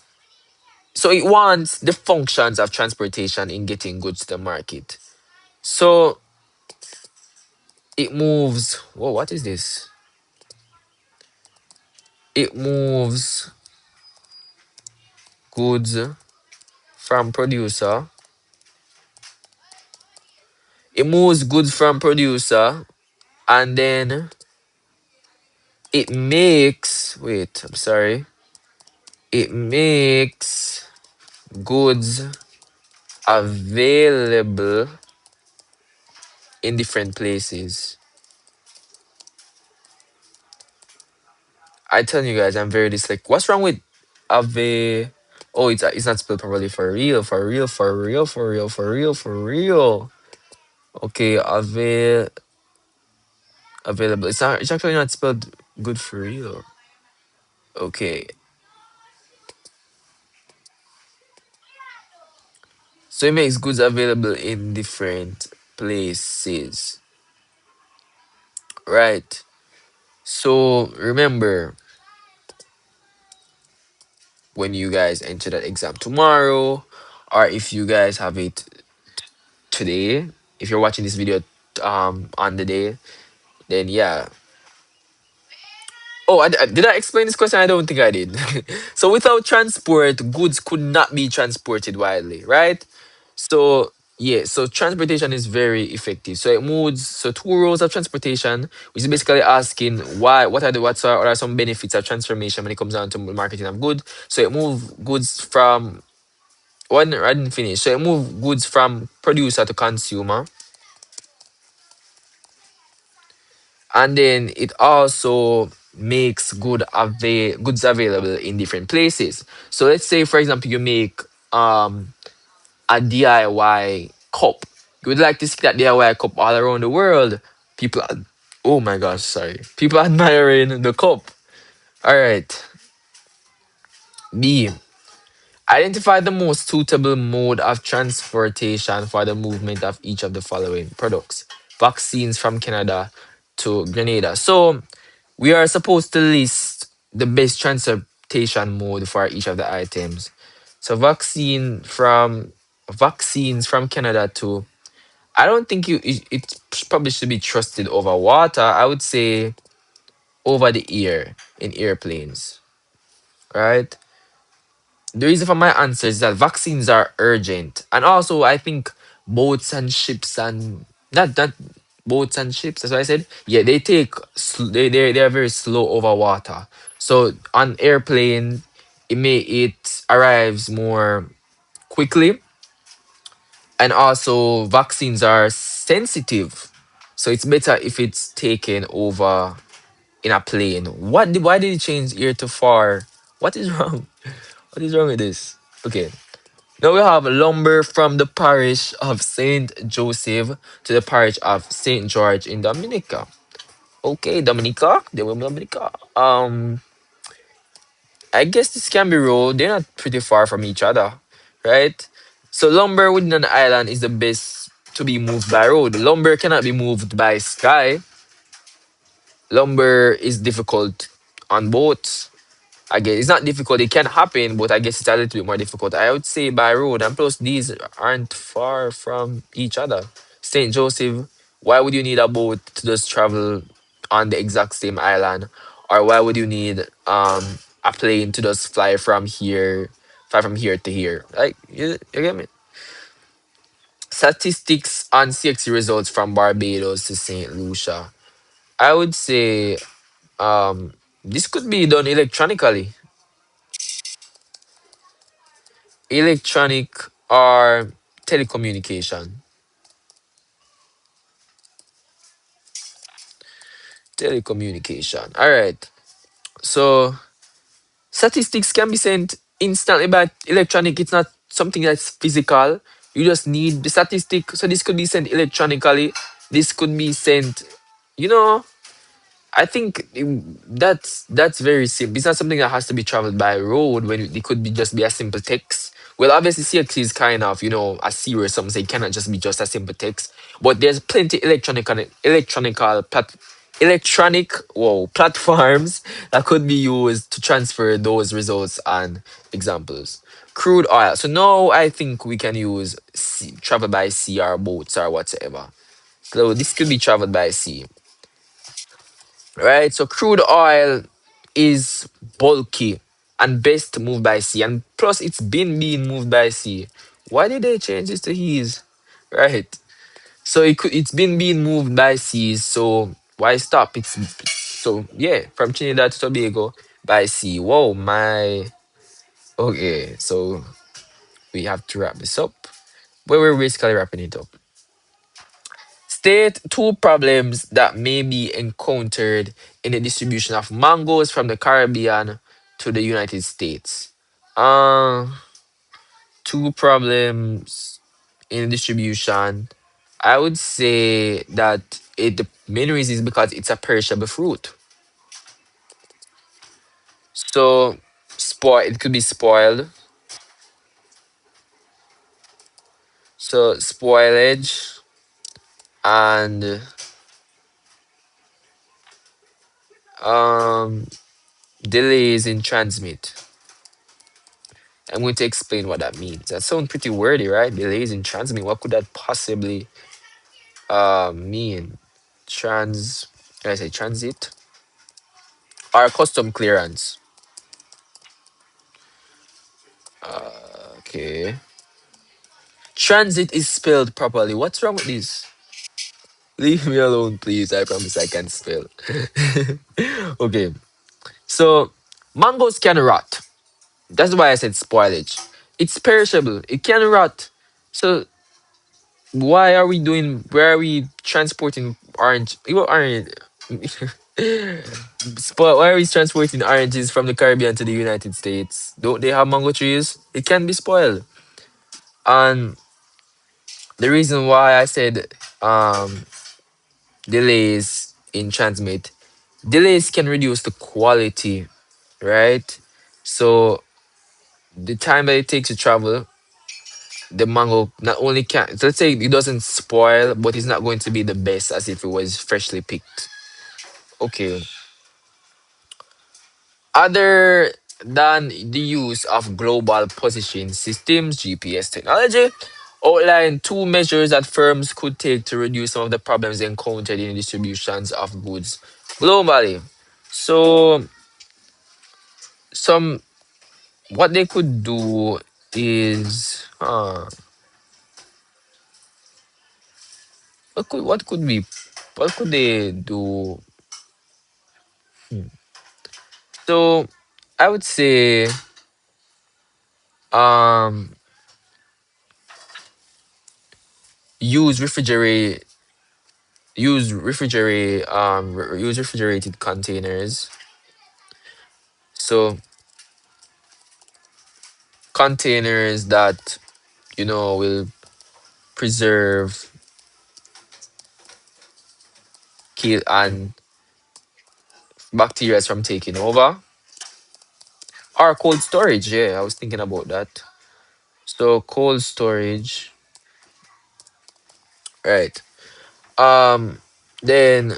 So it wants the functions of transportation in getting goods to the market. So it moves. Whoa, what is this? It moves goods from producer. It moves goods from producer and then it makes I'm sorry, it makes goods available in different places. I tell you guys, I'm very dyslexic. What's wrong with ave? Oh, it's not spelled properly. For real, for real, for real, for real, for real, for real. Okay, available. It's actually not spelled good for real. Okay, so it makes goods available in different places, right? So remember, when you guys enter that exam tomorrow, or if you guys have it today, if you're watching this video on the day, then yeah, Oh, did I explain this question? I don't think I did. So without transport, goods could not be transported widely, right? So yeah, so transportation is very effective. So it moves. So two roles of transportation, which is basically asking why, what are some benefits of transformation when it comes down to marketing of goods. So it move goods from one. I didn't finish. So it move goods from producer to consumer, and then it also makes goods available in different places. So let's say, for example, you make a DIY cup. You would like to see that DIY cup all around the world. People, oh my gosh, sorry. People admiring the cup. All right. B. Identify the most suitable mode of transportation for the movement of each of the following products. Vaccines from Canada to Grenada. So we are supposed to list the best transportation mode for each of the items. So vaccines from Canada to, I don't think it probably should be trusted over water. I would say over the air in airplanes, right? The reason for my answer is that vaccines are urgent, and also I think boats and ships and not boats and ships. That's what I said. Yeah, they they are very slow over water. So on airplane, it arrives more quickly, and also vaccines are sensitive, so it's better if it's taken over in a plane. Why did it change ear to far? What is wrong? What is wrong with this? Okay. Now we have lumber from the parish of Saint Joseph to the parish of Saint George in Dominica. Okay, Dominica. They were Dominica. I guess this can be rolled. They're not pretty far from each other, right? So lumber within an island is the best to be moved by road. Lumber cannot be moved by sky. Lumber is difficult on boats. I guess it's not difficult. It can happen, but I guess it's a little bit more difficult. I would say by road, and plus these aren't far from each other. Saint Joseph. Why would you need a boat to just travel on the exact same island, or why would you need a plane to just fly from here to here? Like you get me? Statistics on Cxc results from Barbados to Saint Lucia. I would say this could be done electronically. Electronic or telecommunication. Telecommunication. All right. So statistics can be sent instantly by electronic. It's not something that's physical. You just need the statistic. So this could be sent electronically. This could be sent, you know, I think that's very simple. It's not something that has to be traveled by road when it could be just be a simple text. Well, obviously, CX is kind of a serious something. So it cannot just be just a simple text. But there's plenty electronic platforms that could be used to transfer those results and examples. Crude oil. So now I think we can use travel by sea or boats or whatever. So this could be traveled by sea, right? So crude oil is bulky and best moved by sea, and plus it's been being moved by sea. Why did they change this to his? Right. So it's been being moved by seas. So why stop? It's so yeah, from Trinidad to Tobago by sea. Whoa, my. Okay, so we have to wrap this up. But we're basically wrapping it up. State two problems that may be encountered in the distribution of mangoes from the Caribbean to the United States. Uh, Two problems in distribution. I would say that the main reason is because it's a perishable fruit. So it could be spoiled. So spoilage and um delays in transmit. I'm going to explain what that means. That sounds pretty wordy, right? Delays in transmit. What could that possibly mean? Can I say transit? or custom clearance. Okay. Transit is spelled properly. What's wrong with this? Leave me alone, please. I promise I can spell. Okay. So mangoes can rot. That's why I said spoilage. It's perishable. It can rot. So why are we transporting orange? Well, orange. Why are we transporting oranges from the Caribbean to the United States? Don't they have mango trees? It can be spoiled. And the reason why I said um, delays in transmit, delays can reduce the quality, right? So the time that it takes to travel, the mango not only can, so let's say it doesn't spoil, but it's not going to be the best as if it was freshly picked. Okay. Other than the use of global position systems, GPS technology, outline two measures that firms could take to reduce some of the problems encountered in distributions of goods globally. So, some what they could do is, what could they do? So, I would say, um, use refrigerate use refrigerated containers. So containers that will preserve, kill, and bacteria from taking over. Or cold storage, yeah, I was thinking about that. So cold storage, right. Then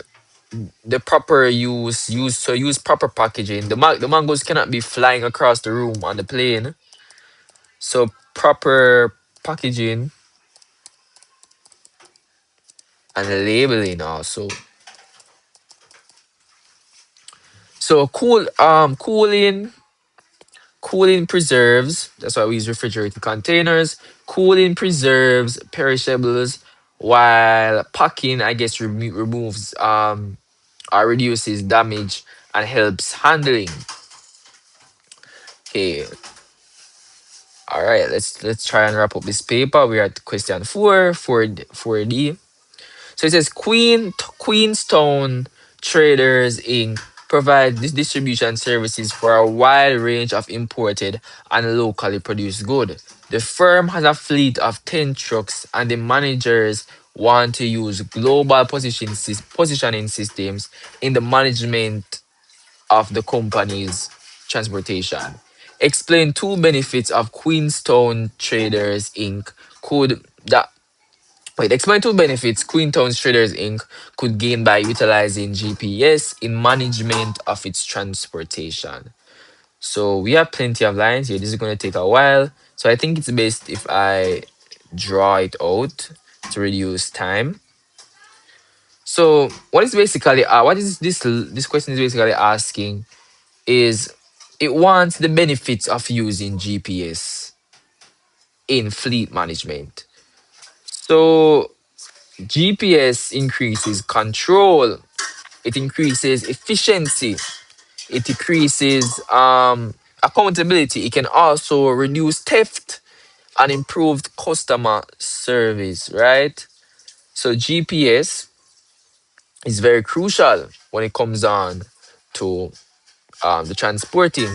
the proper use proper packaging. The mangoes cannot be flying across the room on the plane. So proper packaging and labeling also. So cooling preserves. That's why we use refrigerated containers. Cooling preserves perishables, while packing, I guess, removes or reduces damage and helps handling. Okay, all right. Let's try and wrap up this paper. We're at question 4D. So it says Queenstone Traders Inc. provide this distribution services for a wide range of imported and locally produced goods. The firm has a fleet of 10 trucks and the managers want to use global positioning systems in the management of the company's transportation. Explain two benefits of Queenstone Traders Inc. could that Wait, explain two benefits Queenstown Traders Inc. could gain by utilizing GPS in management of its transportation. So we have plenty of lines here. This is going to take a while. So I think it's best if I draw it out to reduce time. So what is this question is basically asking is it wants the benefits of using GPS in fleet management. So GPS increases control, it increases efficiency, it decreases accountability. It can also reduce theft and improve customer service, right? So GPS is very crucial when it comes on to the transporting,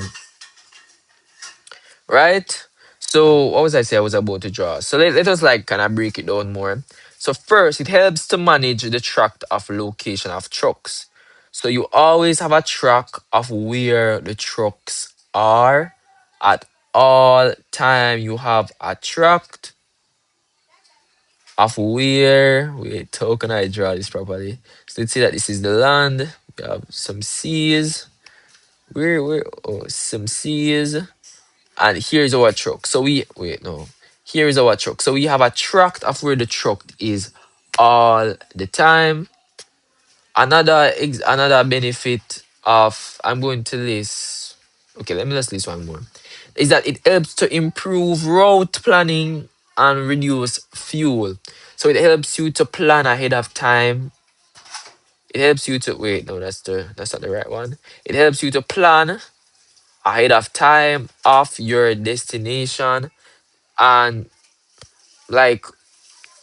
right? So what was I say I was about to draw? So let us like kind of break it down more. So first, it helps to manage the track of location of trucks. So you always have a track of where the trucks are at all time. You have a track of where. Wait, how can I draw this properly? So let's say that this is the land. We have some seas. Where? Oh, some seas. And here's our truck. So we wait no. Here is our truck. So we have a track of where the truck is all the time. Another benefit. I'm going to list. Okay, let me just list one more. Is that it helps to improve route planning and reduce fuel. So it helps you to plan ahead of time. It helps you to wait. No, that's not the right one. It helps you to plan ahead of time of your destination, and like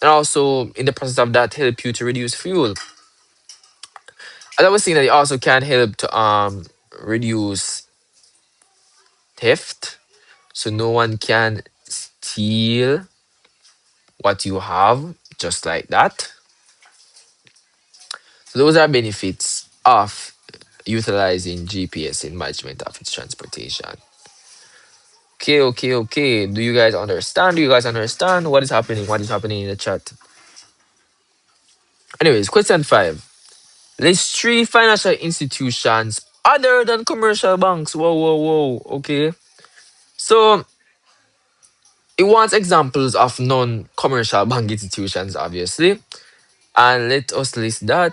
and also in the process of that help you to reduce fuel. As I was saying that it also can help to reduce theft, so no one can steal what you have just like that. So those are benefits of utilizing GPS in management of its transportation. Okay, okay, okay. Do you guys understand? Do you guys understand what is happening? What is happening in the chat? Anyways, question 5. List 3 financial institutions other than commercial banks. Whoa, whoa, whoa. Okay. So it wants examples of non-commercial bank institutions, obviously. And let us list that.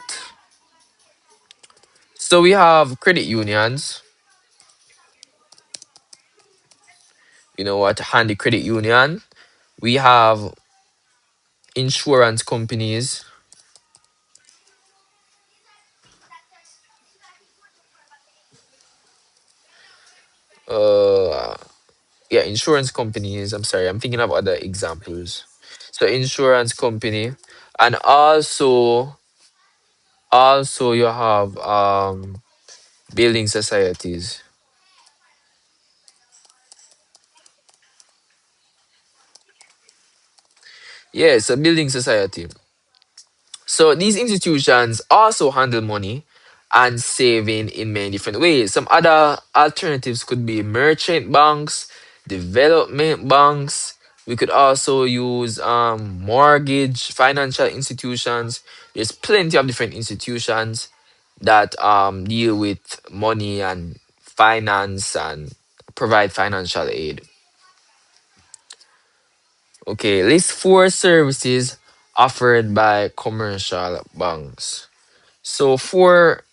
So we have credit unions. You know what? Handy credit union. We have insurance companies. Uh, yeah, insurance companies. I'm sorry, I'm thinking of other examples. So insurance company, and also you have building societies. Yeah, it's a building society. So these institutions also handle money and saving in many different ways. Some other alternatives could be merchant banks, development banks. We could also use mortgage financial institutions. There's plenty of different institutions that deal with money and finance and provide financial aid. Okay, list 4 services offered by commercial banks. So 4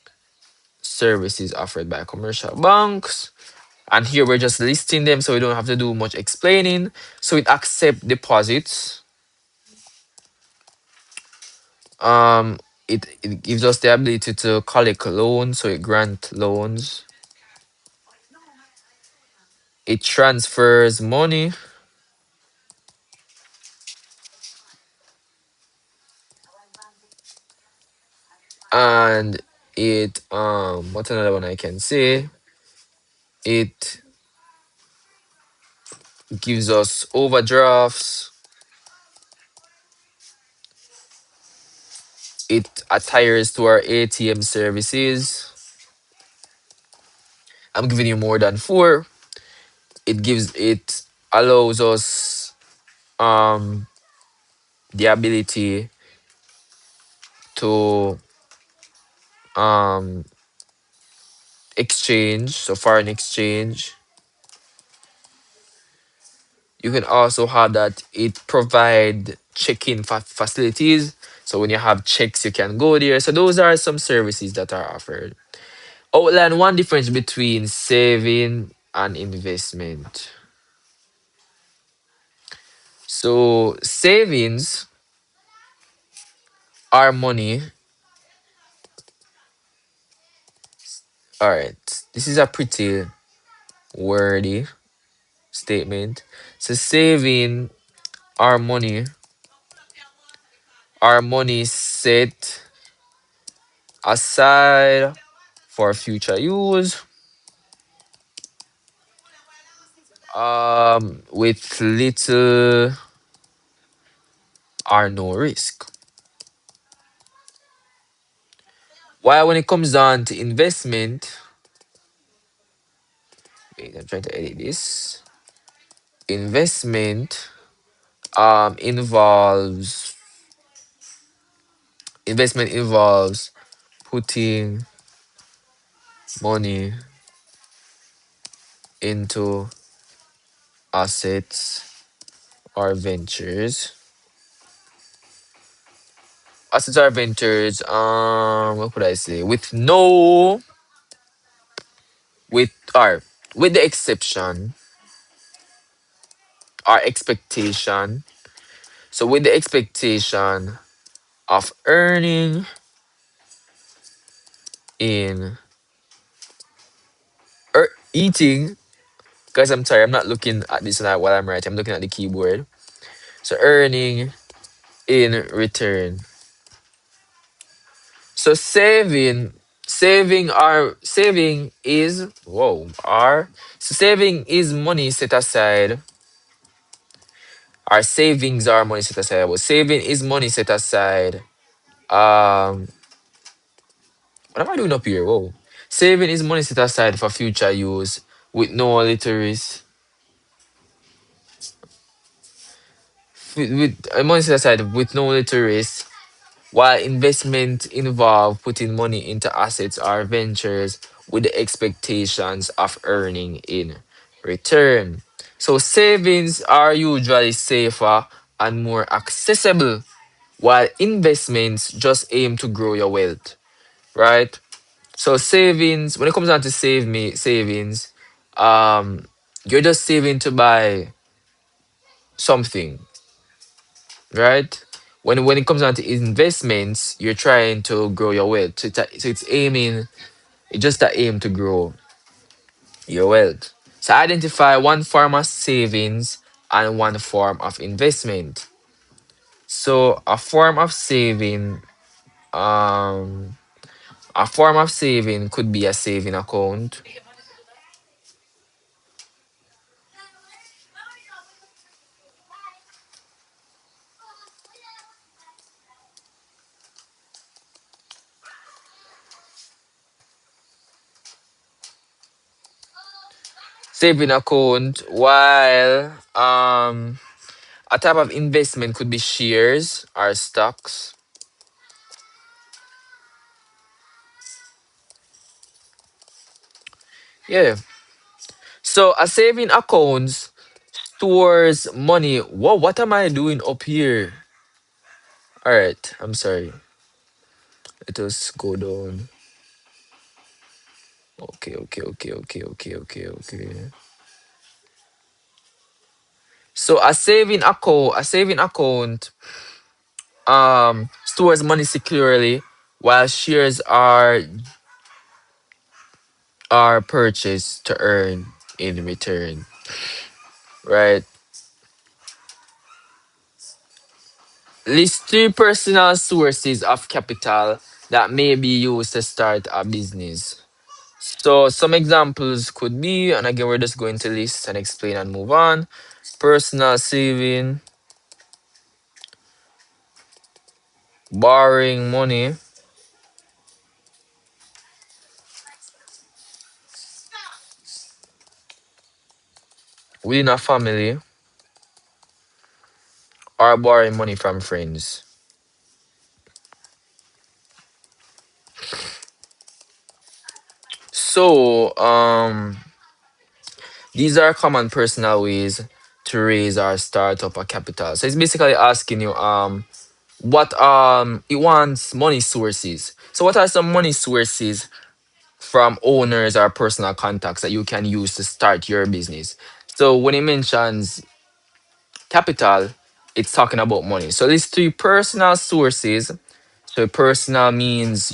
services offered by commercial banks. And here we're just listing them so we don't have to do much explaining. So it accept deposits. Um it gives us the ability to collect loans, so it grant loans. It transfers money, and it what's another one I can say? It gives us overdrafts. It attires to our ATM services. I'm giving you more than 4. It allows us um the ability to um exchange, so foreign exchange. You can also have that it provide check-in facilities, so when you have checks you can go there. So those are some services that are offered. Outline one difference between saving and investment. So savings are money. All right, this is a pretty wordy statement. So saving our money set aside for future use, with little or no risk. While when it comes down to investment, wait, I'm trying to edit this. Investment involves putting money into assets or ventures. Assets or ventures, what could I say? With no with the exception or expectation. So with the expectation of earning in eating, because I'm sorry, I'm not looking at this now while I'm writing. I'm looking at the keyboard. So earning in return. So saving is so saving is money set aside. Our savings are money set aside. But saving is money set aside. Um, what am I doing up here? Whoa. Saving is money set aside for future use with no little risk. With money set aside with no little risk, while investment involve putting money into assets or ventures with the expectations of earning in return. So savings are usually safer and more accessible, while investments just aim to grow your wealth, right? So savings, when it comes down to savings, um, you're just saving to buy something, right? When it comes down to investments, you're trying to grow your wealth. So it's aiming, it's just the aim to grow your wealth. So identify one form of savings and one form of investment. So um, a form of saving could be a saving account. Saving account, while a type of investment could be shares or stocks. Yeah. So a saving account stores money. Whoa, what am I doing up here? All right, I'm sorry. Let us go down. Okay. So a saving account stores money securely, while shares are purchased to earn in return. Right. List three personal sources of capital that may be used to start a business. So some examples could be, and again we're just going to list and explain and move on. Personal saving, borrowing money within a family, or borrowing money from friends. So these are common personal ways to raise or start up a capital. So it's basically asking you what it wants money sources. So what are some money sources from owners or personal contacts that you can use to start your business? So when it mentions capital, it's talking about money. So these three personal sources. So personal means,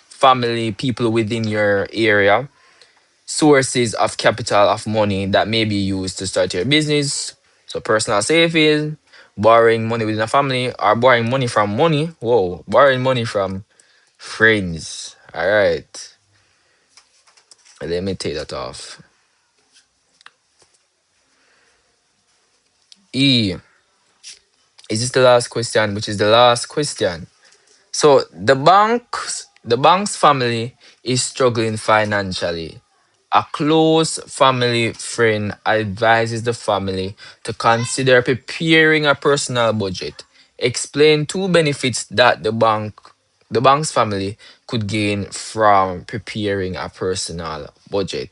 family, people within your area, sources of capital of money that may be used to start your business. So personal savings, borrowing money within a family, or borrowing money from money. Whoa, borrowing money from friends. All right. Let me take that off. E. Is this the last question? Which is the last question. So the bank's family is struggling financially. A close family friend advises the family to consider preparing a personal budget. Explain two benefits that the bank's family could gain from preparing a personal budget.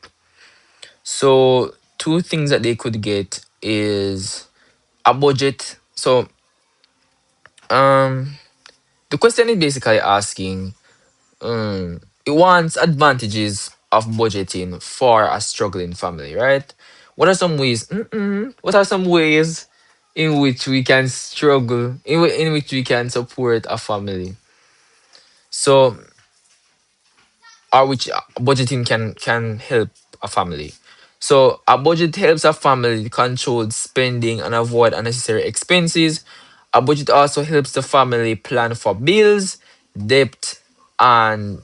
So two things that they could get is a budget. So um the question is basically asking, it wants advantages of budgeting for a struggling family, right? What are some ways? What are some ways in which we can struggle, in which we can support a family? So, or which budgeting can help a family. So, a budget helps a family control spending and avoid unnecessary expenses. A budget also helps the family plan for bills, debt, and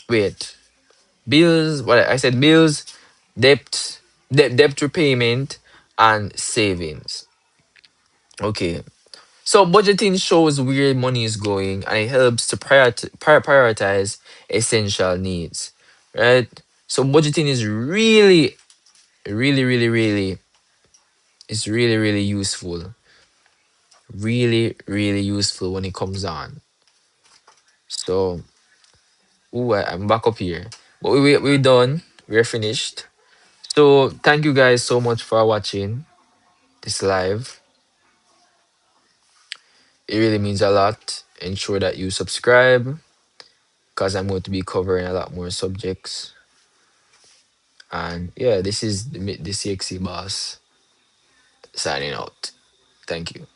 wait, bills. What I said, bills, debt, debt repayment, and savings. Okay. So budgeting shows where money is going and it helps to prioritize essential needs, right? So budgeting is really, really, really, really, it's really, really useful. Really, really useful when it comes on. So, I'm back up here. But we're done. We're finished. So thank you guys so much for watching this live. It really means a lot. Ensure that you subscribe because I'm going to be covering a lot more subjects. And yeah, this is the CXC boss signing out. Thank you.